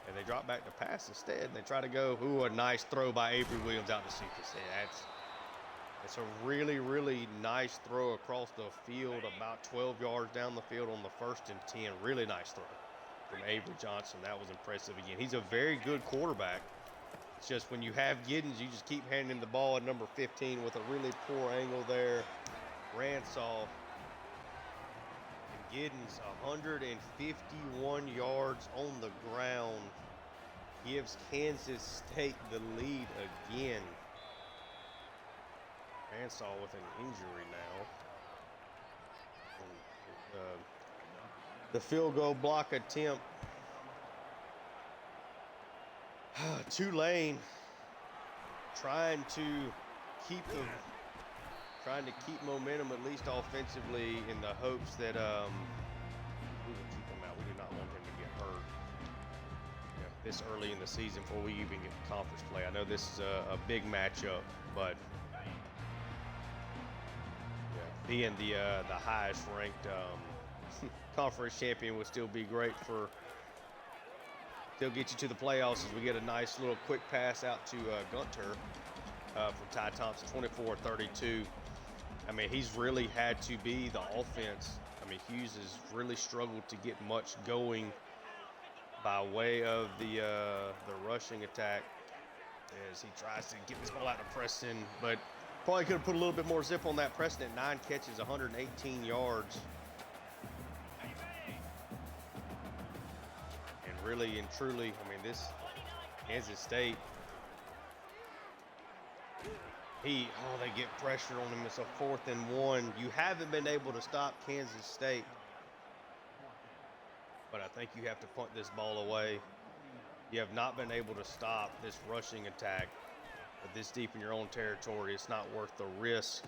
And they drop back to pass instead. They try to go, a nice throw by Avery Williams out to Cephas. It's a really, really nice throw across the field, about 12 yards down the field on the 1st and 10. Really nice throw. from Avery Johnson. That was impressive again. He's a very good quarterback. It's just when you have Giddens, you just keep handing him the ball at number 15 with a really poor angle there. Ransaw. And Giddens, 151 yards on the ground. Gives Kansas State the lead again. Ransaw with an injury now. The field goal block attempt. Tulane trying to keep momentum at least offensively in the hopes that we will keep him out. We do not want him to get hurt this early in the season before we even get to conference play. I know this is a big matchup, but being the highest ranked conference champion would still be great for. Still get you to the playoffs as we get a nice little quick pass out to Gunter from Ty Thompson, 24-32. I mean, he's really had to be the offense. I mean, Hughes has really struggled to get much going by way of the rushing attack as he tries to get this ball out to Preston, but probably could have put a little bit more zip on that. Preston at 9 catches, 118 yards. Really and truly, I mean, this Kansas State, they get pressure on him. It's a 4th and 1. You haven't been able to stop Kansas State, but I think you have to punt this ball away. You have not been able to stop this rushing attack, but this deep in your own territory, it's not worth the risk,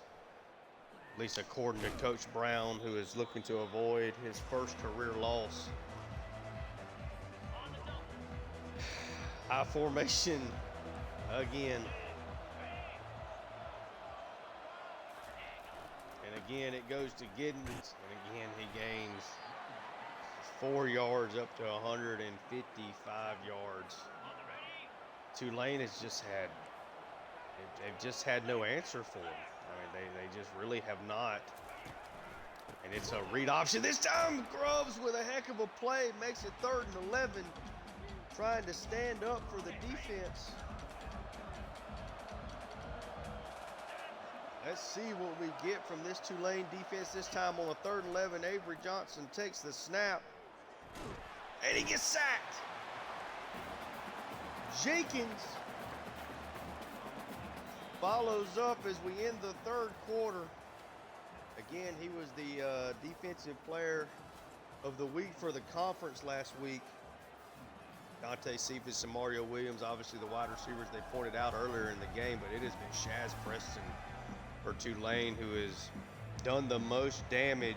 at least according to Coach Brown, who is looking to avoid his first career loss. High formation again. And again, it goes to Giddens. And again, he gains 4 yards up to 155 yards. Tulane has they've just had no answer for him. I mean, they just really have not. And it's a read option. This time, Grubbs with a heck of a play makes it 3rd and 11. Trying to stand up for the defense. Let's see what we get from this Tulane defense this time on a 3rd and 11. Avery Johnson takes the snap, and he gets sacked. Jenkins follows up as we end the 3rd quarter. Again, he was the defensive player of the week for the conference last week. Dante Cephas and Mario Williams, obviously the wide receivers they pointed out earlier in the game, but it has been Shaz Preston for Tulane who has done the most damage.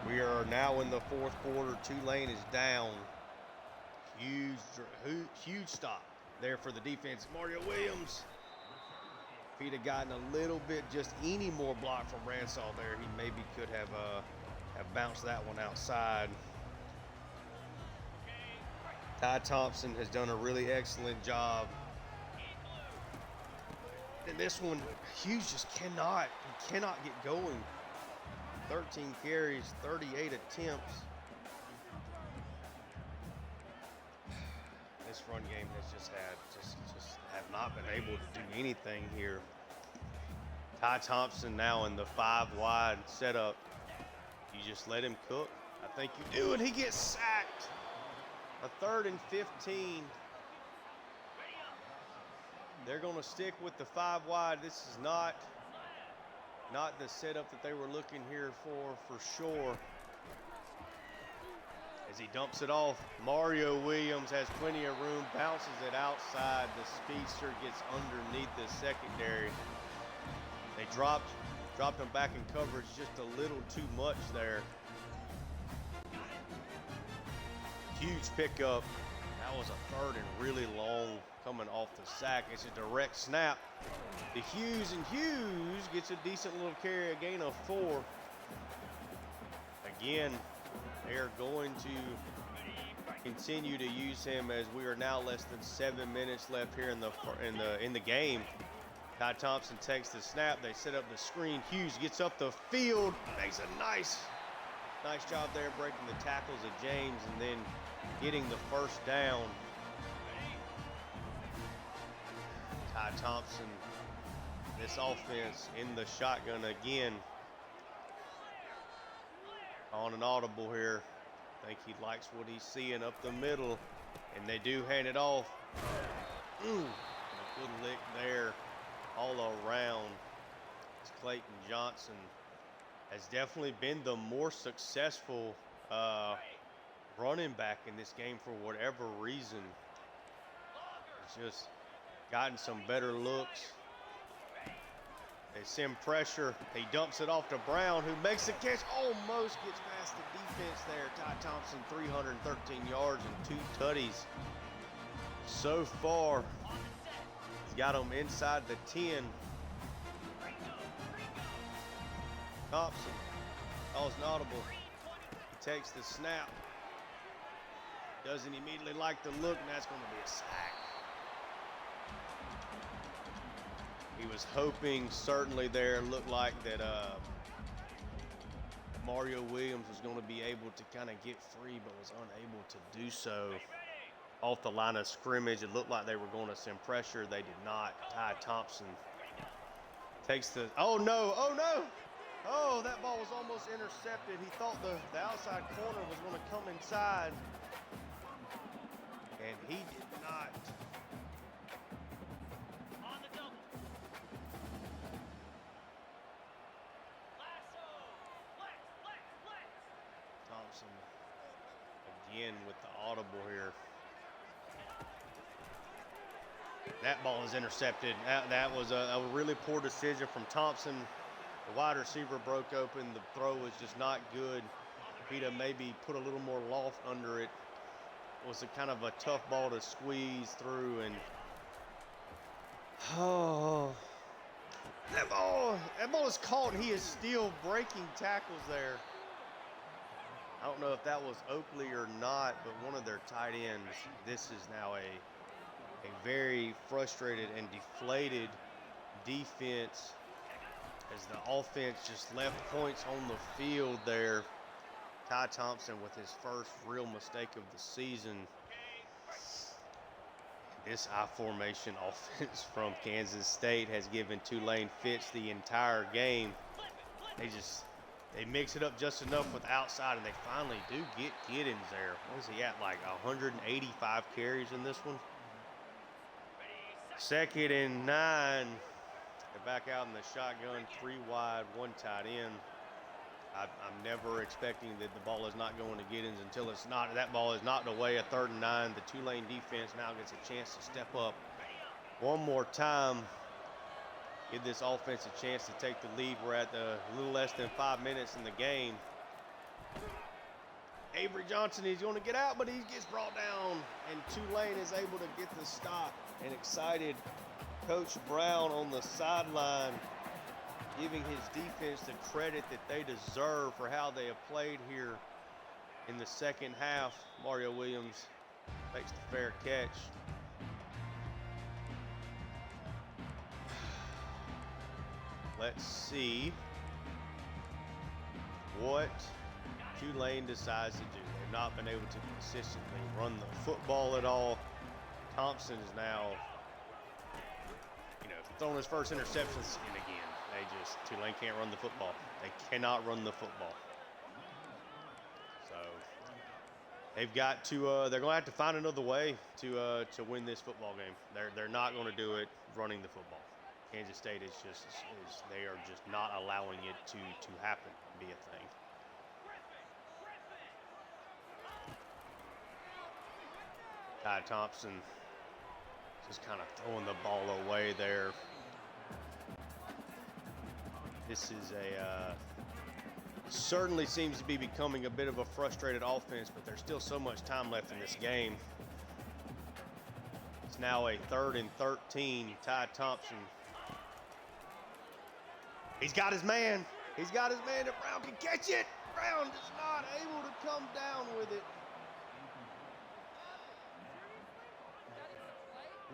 We are now in the 4th quarter. Tulane is down. Huge stop there for the defense. Mario Williams, if he'd have gotten a little bit, just any more block from Ransaw there, he maybe could have bounced that one outside. Ty Thompson has done a really excellent job. And this one, Hughes just cannot get going. 13 carries, 38 attempts. This run game has just have not been able to do anything here. Ty Thompson now in the 5 wide setup. You just let him cook. I think you do, and he gets sacked. A 3rd and 15. They're going to stick with the 5 wide. This is not the setup that they were looking here for sure. As he dumps it off, Mario Williams has plenty of room, bounces it outside. The speedster gets underneath the secondary. They dropped him back in coverage just a little too much there. Huge pickup. That was a 3rd and really long coming off the sack. It's a direct snap to Hughes, and Hughes gets a decent little carry, a gain of 4. Again, they are going to continue to use him as we are now less than 7 minutes left here in the game. Ty Thompson takes the snap. They set up the screen. Hughes gets up the field, makes a nice Nice job there breaking the tackles of James and then getting the first down. Ty Thompson, this offense in the shotgun again. On an audible here. I think he likes what he's seeing up the middle. And they do hand it off. A good lick there all around. Clayton Johnson has definitely been the more successful running back in this game for whatever reason. He's just gotten some better looks. They send pressure. He dumps it off to Brown, who makes the catch. Almost gets past the defense there. Ty Thompson, 313 yards and 2 tutties. So far, he's got them inside the 10. Thompson calls an audible. He takes the snap. Doesn't immediately like the look, and that's going to be a sack. He was hoping, certainly there, looked like that Mario Williams was going to be able to kind of get free, but was unable to do so. Off the line of scrimmage, it looked like they were going to send pressure. They did not. Ty Thompson takes the, oh no, oh no! Oh, that ball was almost intercepted. He thought the outside corner was going to come inside, and he did not. Thompson again with the audible here. That ball is intercepted. That was a really poor decision from Thompson. The wide receiver broke open. The throw was just not good. He'd have maybe put a little more loft under it. It was a kind of a tough ball to squeeze through, and that ball is caught, and he is still breaking tackles there. I don't know if that was Oakley or not, but one of their tight ends. This is now a very frustrated and deflated defense, as the offense just left points on the field there. Ty Thompson with his first real mistake of the season. This I-formation offense from Kansas State has given Tulane fits the entire game. They mix it up just enough with outside, and they finally do get Giddens there. What is he at, like 185 carries in this one? 2nd and 9. They're back out in the shotgun, 3 wide, 1 tight end. I'm never expecting that the ball is not going to Giddens until it's not. That ball is knocked away, a 3rd and 9. The Tulane defense now gets a chance to step up one more time. Give this offense a chance to take the lead. We're at a little less than 5 minutes in the game. Avery Johnson is going to get out, but he gets brought down, and Tulane is able to get the stop. And excited Coach Brown on the sideline, giving his defense the credit that they deserve for how they have played here in the second half. Mario Williams makes the fair catch. Let's see what Tulane decides to do. They've not been able to consistently run the football at all. Thompson is now, throwing his first interceptions, and again, Tulane can't run the football. They cannot run the football. So they've got to, they're going to have to find another way to win this football game. They're not going to do it running the football. Kansas State is they are just not allowing it to happen, be a thing. Ty Thompson just kind of throwing the ball away there. This is certainly seems to be becoming a bit of a frustrated offense, but there's still so much time left in this game. It's now a 3rd and 13. Ty Thompson. He's got his man. He's got his man that Brown can catch it. Brown is not able to come down with it.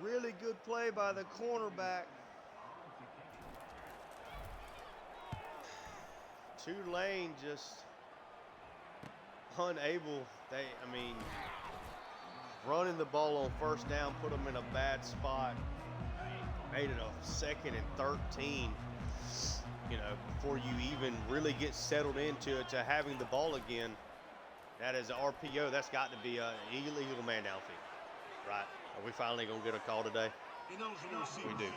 Really good play by the cornerback. Tulane just unable. I mean, running the ball on first down put them in a bad spot. Made it a 2nd and 13. You know, before you even really get settled into it, to having the ball again. That is an RPO. That's got to be an illegal man downfield, right? Are we finally gonna get a call today? Ineligible receiver. We do.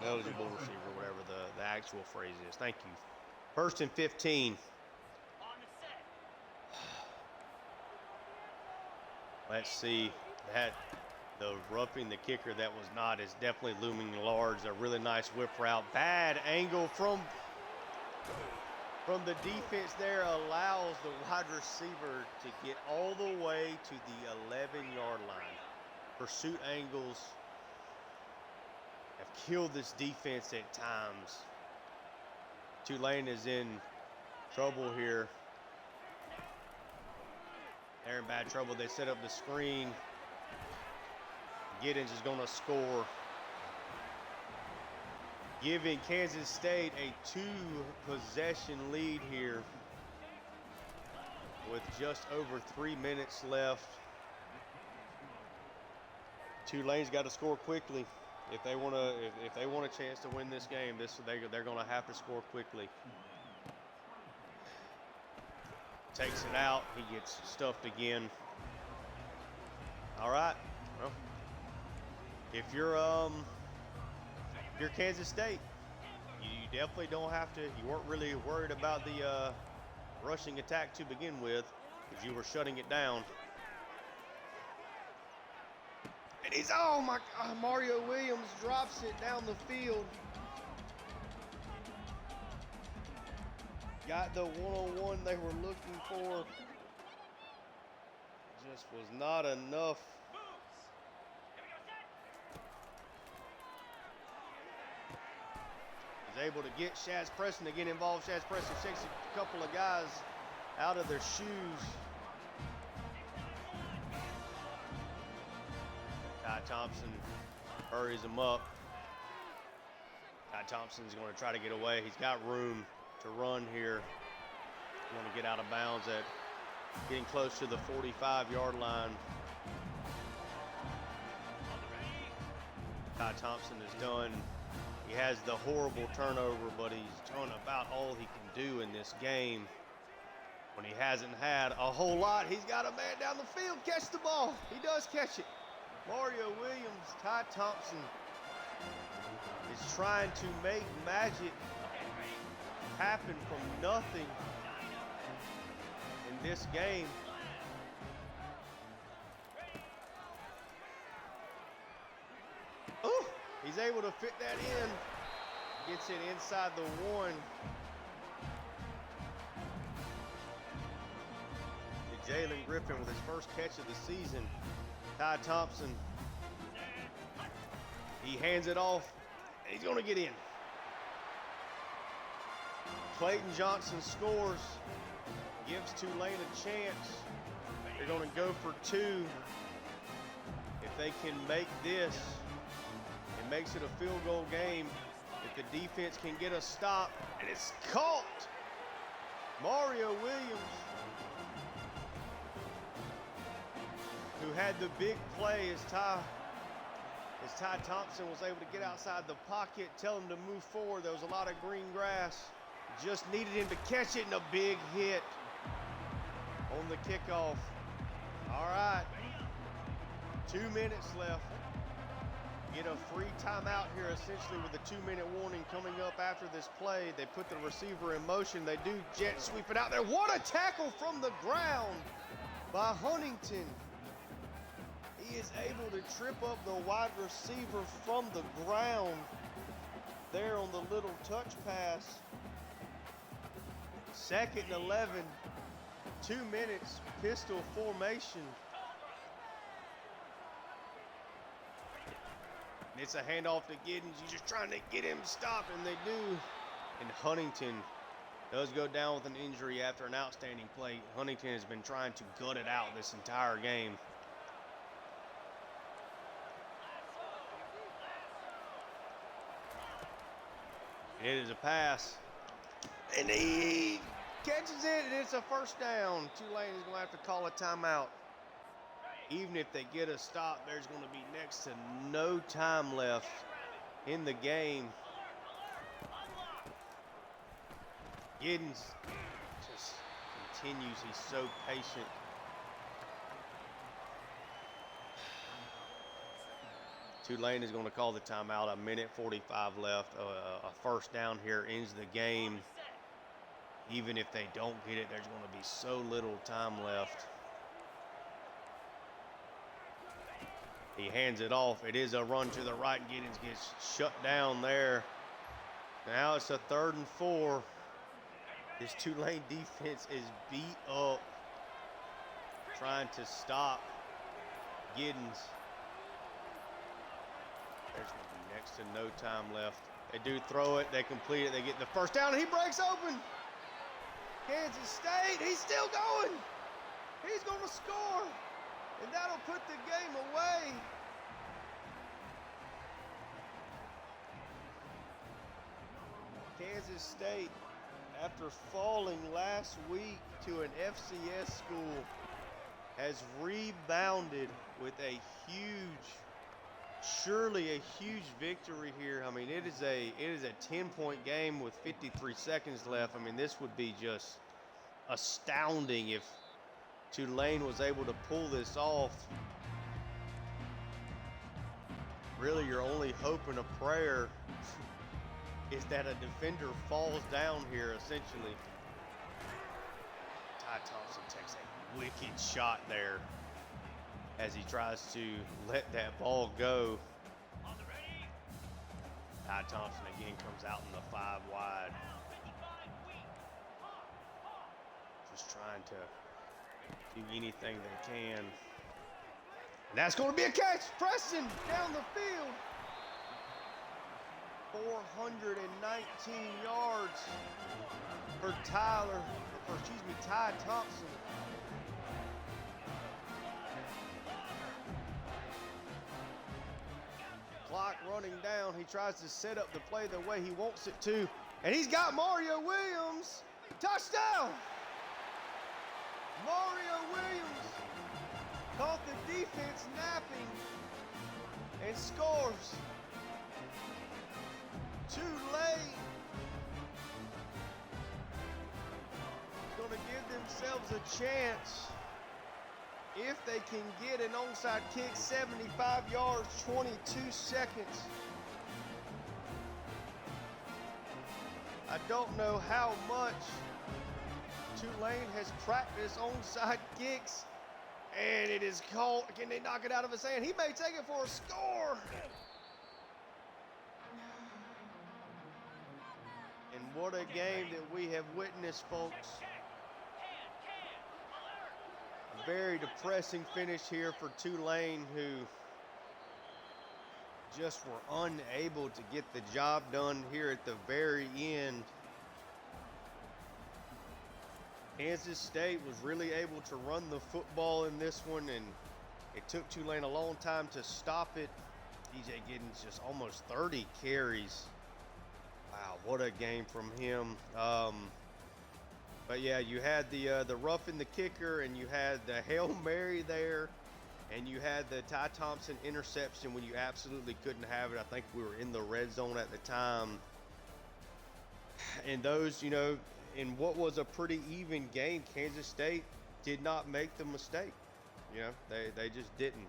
Eligible receiver, whatever the actual phrase is. Thank you. 1st and 15. Let's see. That the roughing the kicker that was not is definitely looming large. A really nice whip route. Bad angle from the defense there, allows the wide receiver to get all the way to the 11-yard line. Pursuit angles have killed this defense at times. Tulane is in trouble here. They're in bad trouble. They set up the screen. Giddens is going to score, giving Kansas State a 2-possession lead here with just over 3 minutes left. Tulane's got to score quickly if they want to. If they want a chance to win this game, they're going to have to score quickly. Takes it out. He gets stuffed again. All right. Well, if you're Kansas State, you definitely don't have to. You weren't really worried about the rushing attack to begin with, because you were shutting it down. And he's, oh my God, Mario Williams drops it down the field. Got the one-on-one they were looking for. Just was not enough. He's able to get Shaz Preston to get involved. Shaz Preston shakes a couple of guys out of their shoes. Ty Thompson hurries him up. Ty Thompson's going to try to get away. He's got room to run here. He's going to get out of bounds at getting close to the 45-yard line. Ty Thompson is done. He has the horrible turnover, but he's done about all he can do in this game. When he hasn't had a whole lot, he's got a man down the field. Catch the ball. He does catch it. Mario Williams, Ty Thompson is trying to make magic happen from nothing in this game. Oh, he's able to fit that in. Gets it inside the 1. Jalen Griffin with his first catch of the season. Ty Thompson, he hands it off, and he's going to get in. Clayton Johnson scores, gives Tulane a chance. They're going to go for 2. If they can make this, it makes it a field goal game. If the defense can get a stop, and it's caught. Mario Williams, who had the big play as Ty Thompson was able to get outside the pocket, tell him to move forward. There was a lot of green grass. Just needed him to catch it, and a big hit on the kickoff. All right, 2 minutes left. Get a free timeout here, essentially, with a 2-minute warning coming up after this play. They put the receiver in motion. They do jet sweep it out there. What a tackle from the ground by Huntington. He is able to trip up the wide receiver from the ground there on the little touch pass. 2nd and 11, 2 minutes, pistol formation. It's a handoff to Giddens. You're just trying to get him stopped, and they do. And Huntington does go down with an injury after an outstanding play. Huntington has been trying to gut it out this entire game. It is a pass, and he Catches it, and it's a first down. Tulane is going to have to call a timeout. Even if they get a stop, there's going to be next to no time left in the game. Giddens just continues. He's so patient. Tulane is going to call the timeout. 1:45 left. A first down here ends the game. Even if they don't get it, there's going to be so little time left. He hands it off. It is a run to the right. Giddens gets shut down there. Now it's a 3rd and 4. This Tulane defense is beat up, trying to stop Giddens. There's going to be next to no time left. They do throw it. They complete it. They get the first down, and he breaks open. Kansas State, he's still going. He's going to score, and that'll put the game away. Kansas State, after falling last week to an FCS school, has rebounded with a surely a huge victory here. I mean, it is a 10-point game with 53 seconds left. I mean, this would be just astounding if Tulane was able to pull this off. Really, your only hope and a prayer is that a defender falls down here, essentially. Ty Thompson takes a wicked shot there as he tries to let that ball go. Ty Thompson again comes out in the 5 wide. Just trying to do anything they can. And that's going to be a catch. Preston down the field. 419 yards for Ty Thompson. Clock running down. He tries to set up the play the way he wants it to. And he's got Mario Williams. Touchdown! Mario Williams caught the defense napping and scores. Tulane going to give themselves a chance if they can get an onside kick. 75 yards, 22 seconds. I don't know how much Tulane has practiced onside kicks, and it is called. Can they knock it out of his hand? He may take it for a score. And what a game that we have witnessed, folks. A very depressing finish here for Tulane, who just were unable to get the job done here at the very end. Kansas State was really able to run the football in this one, and it took Tulane a long time to stop it. DJ Giddens just almost 30 carries. Wow, what a game from him. But yeah, you had the roughing the kicker, and you had the Hail Mary there, and you had the Ty Thompson interception when you absolutely couldn't have it. I think we were in the red zone at the time. And those, in what was a pretty even game, Kansas State did not make the mistake. They just didn't.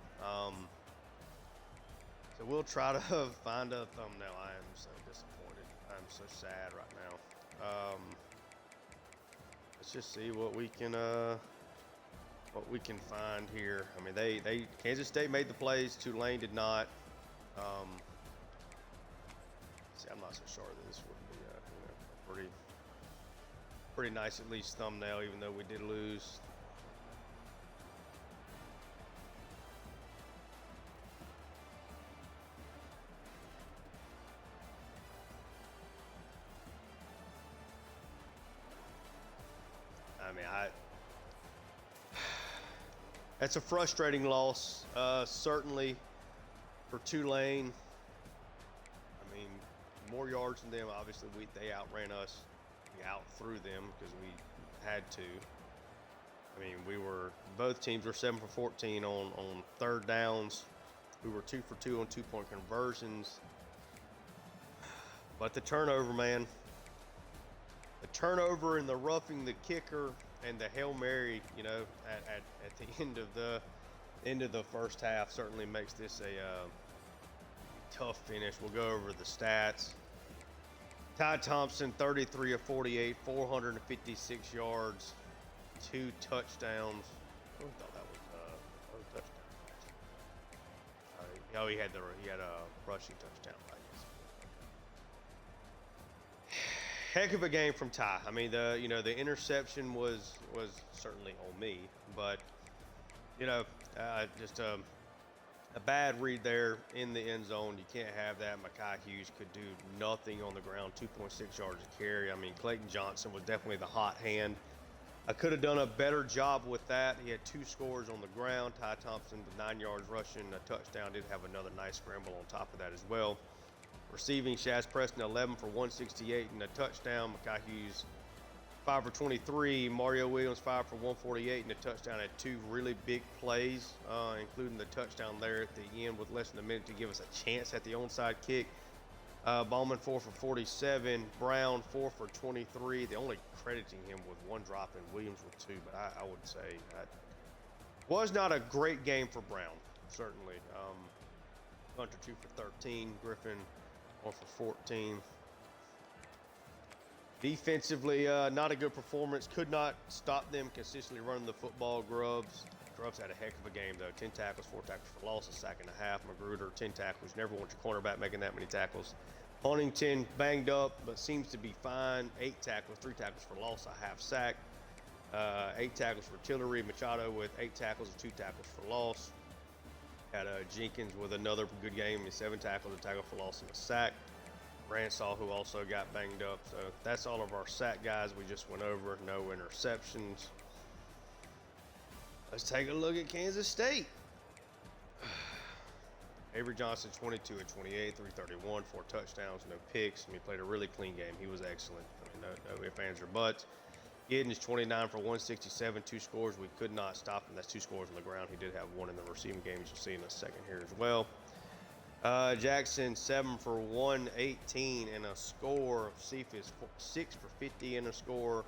So we'll try to find a thumbnail. I am so disappointed. I'm so sad right now. Let's just see what we can find here. I mean, Kansas State made the plays. Tulane did not. See, I'm not so sure that this would be a pretty nice at least thumbnail, even though we did lose. I mean, that's a frustrating loss, certainly for Tulane. I mean, more yards than them. Obviously, they outran us. We outthrew them because we had to. I mean, both teams were 7 for 14 on third downs. We were 2 for 2 on 2-point conversions. But the turnover, man. The turnover and the roughing the kicker and the Hail Mary, you know, at the end of the first half certainly makes this a tough finish. We'll go over the stats. Ty Thompson, 33 of 48, 456 yards, 2 touchdowns. I thought that was a touchdown. Oh, he had a rushing touchdown, I guess. Heck of a game from Ty. I mean, the interception was certainly on me, but just a bad read there in the end zone. You can't have that. Mekhi Hughes could do nothing on the ground. 2.6 yards a carry. I mean, Clayton Johnson was definitely the hot hand. I could have done a better job with that. He had 2 scores on the ground. Ty Thompson with 9 yards rushing, a touchdown. Did have another nice scramble on top of that as well. Receiving, Shaz Preston 11 for 168 and a touchdown. Mekhi Hughes 5 for 23. Mario Williams 5 for 148 and a touchdown. Had 2 really big plays, including the touchdown there at the end with less than a minute to give us a chance at the onside kick. Ballman 4 for 47. Brown 4 for 23. They're only crediting him with 1 drop and Williams with 2, but I would say that was not a great game for Brown, certainly. Hunter 2 for 13. Griffin 1 for 14. Defensively, not a good performance. Could not stop them consistently running the football. Grubbs had a heck of a game, though. 10 tackles, 4 tackles for loss, a sack and a half. Magruder, 10 tackles. Never want your cornerback making that many tackles. Huntington banged up, but seems to be fine. 8 tackles, 3 tackles for loss, a half sack. 8 tackles for Tillery. Machado with 8 tackles and 2 tackles for loss. Had Jenkins with another good game. 7 tackles, a tackle for loss, and a sack. Ransaw, who also got banged up. So that's all of our sack guys we just went over. No interceptions. Let's take a look at Kansas State. Avery Johnson, 22 and 28, 331, 4 touchdowns, no picks. I mean, he played a really clean game. He was excellent. I mean, no ifs, ands, or buts. Giddens, 29 for 167, 2 scores. We could not stop him. That's 2 scores on the ground. He did have 1 in the receiving game, as you'll see in a second here as well. Jackson, 7 for 118 and a score. Cephas, 6 for 50 and a score.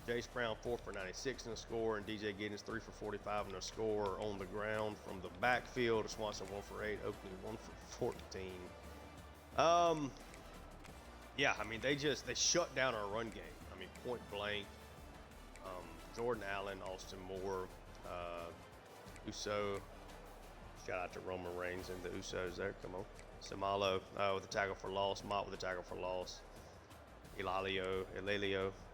Jace Brown, 4 for 96 and a score. And DJ Giddens, 3 for 45 and a score on the ground from the backfield. Swanson, 1 for 8. Oakley, 1 for 14. Yeah, I mean, they shut down our run game. I mean, point blank. Jordan Allen, Austin Moore, Uso. Shout out to Roman Reigns and the Usos there. Come on. Samalo with a tackle for loss. Mott with a tackle for loss. Elalio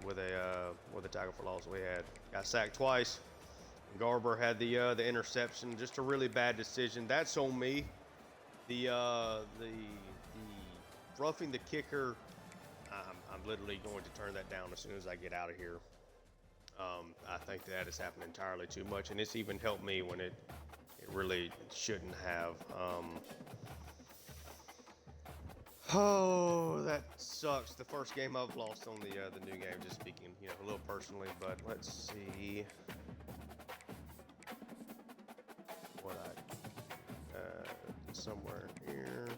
with a tackle for loss. We got sacked twice. Garber had the interception. Just a really bad decision. That's on me. The roughing the kicker. I'm literally going to turn that down as soon as I get out of here. I think that has happened entirely too much, and it's even helped me when it really shouldn't have. Oh, that sucks. The first game I've lost on the new game, just speaking, a little personally. But let's see what I somewhere here.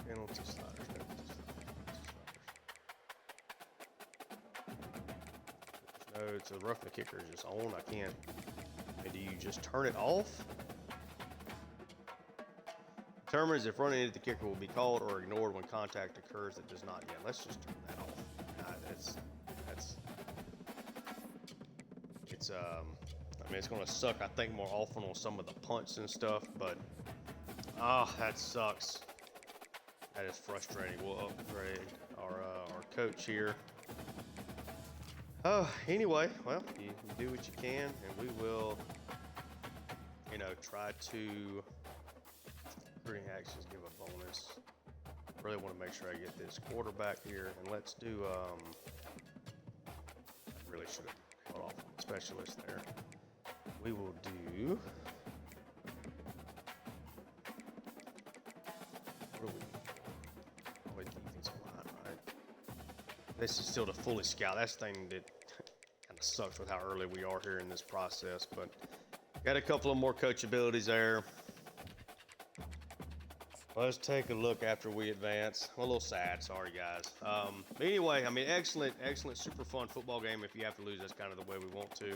Penalty sliders. No, it's a roughing the kicker is just on. I can't. And do you just turn it off? Determines if running into the kicker will be called or ignored when contact occurs that does not. Yeah, let's just turn that off. I mean, it's going to suck, I think, more often on some of the punts and stuff, but that sucks. That is frustrating. We'll upgrade our coach here. Anyway, well, you do what you can, and we will, try to recruiting actions give a bonus. Really want to make sure I get this quarterback here, and let's do. Really should have held off on the specialist there. We will do. What do we? Oh, wait, defensive line, right? this is still to fully scout. That's the thing that kind of sucks with how early we are here in this process. But got a couple of more coach abilities there. Let's take a look after we advance. I'm a little sad, sorry guys. But anyway, I mean, excellent, super fun football game. If you have to lose, that's kind of the way we want to.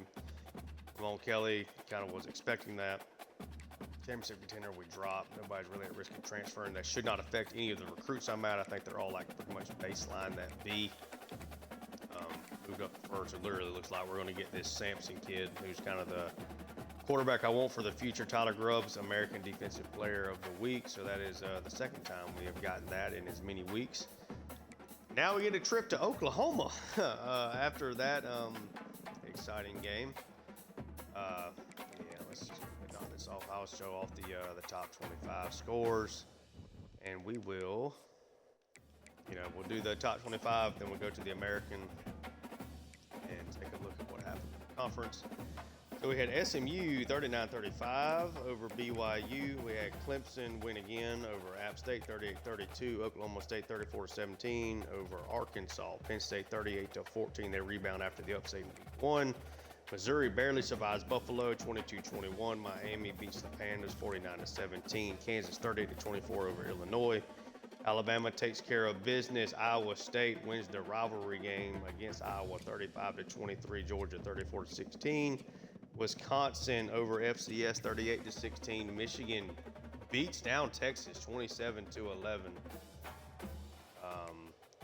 Ramon Kelly kind of was expecting that. Championship contender we dropped. Nobody's really at risk of transferring. That should not affect any of the recruits I'm at. I think they're all like pretty much baseline that B. Moved up first. It literally looks like we're going to get this Sampson kid, who's kind of the quarterback I want for the future. Tyler Grubbs, American Defensive Player of the Week. So that is the second time we have gotten that in as many weeks. Now we get a trip to Oklahoma after that exciting game. Yeah, let's just knock this off. I'll show off the top 25 scores, and we will, we'll do the top 25, then we'll go to the American and take a look at what happened in the conference. So we had SMU 39-35 over BYU. We had Clemson win again over App State 38-32. Oklahoma State 34-17 over Arkansas. Penn State 38-14. They rebound after the upset in week 1. Missouri barely survives Buffalo 22-21. Miami beats the Pandas 49-17. Kansas 38-24 over Illinois. Alabama takes care of business. Iowa State wins the rivalry game against Iowa 35-23. Georgia 34-16. Wisconsin over FCS 38-16. Michigan beats down Texas 27-11.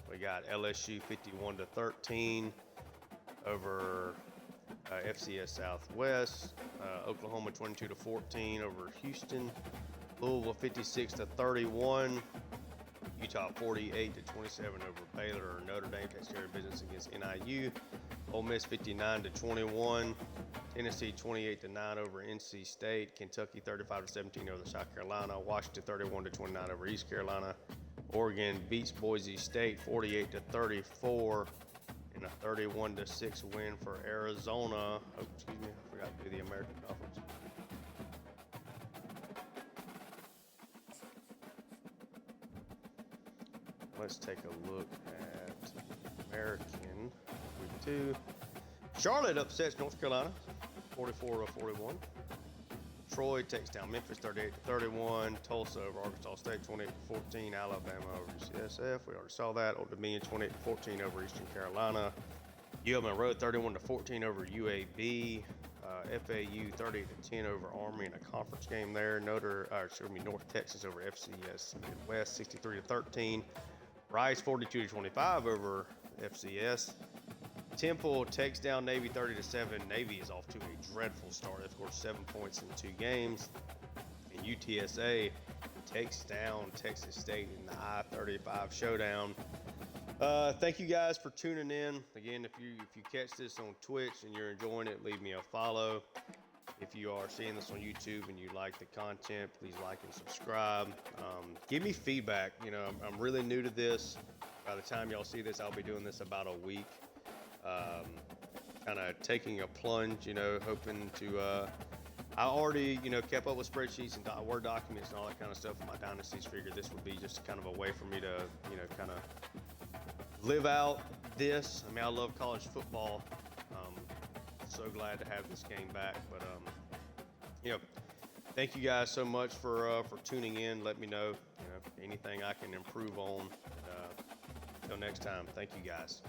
We got LSU 51-13 over FCS Southwest. Oklahoma 22-14 over Houston. Louisville 56-31. Utah 48-27 over Baylor. Notre Dame takes care of business against NIU. Ole Miss 59-21. Tennessee 28-9 over NC State. Kentucky 35-17 over South Carolina. Washington 31-29 over East Carolina. Oregon beats Boise State 48-34 in a 31-6 win for Arizona. Oh, excuse me, I forgot to do the American Conference. Let's take a look at American week 2. Charlotte upsets North Carolina 44-41. Troy takes down Memphis 38-31. Tulsa over Arkansas State 28-14. Alabama over UCSF. We already saw that. Old Dominion 28-14 over Eastern Carolina. UL Monroe 31-14 over UAB. FAU 30-10 over Army in a conference game there. North Texas over FCS Midwest 63-13. Rice 42-25 over FCS. Temple takes down Navy 30-7. Navy is off to a dreadful start. Of course, 7 points in 2 games. And UTSA takes down Texas State in the I-35 showdown. Thank you guys for tuning in. Again, if you catch this on Twitch and you're enjoying it, leave me a follow. If you are seeing this on YouTube and you like the content, please like and subscribe. Give me feedback. I'm really new to this. By the time y'all see this, I'll be doing this about a week. Kind of taking a plunge, hoping to, I already, kept up with spreadsheets and Word documents and all that kind of stuff in my Dynasties. Figured this would be just kind of a way for me to, kind of live out this. I mean, I love college football. So glad to have this game back, but, thank you guys so much for tuning in. Let me know, anything I can improve on. Until next time, thank you guys.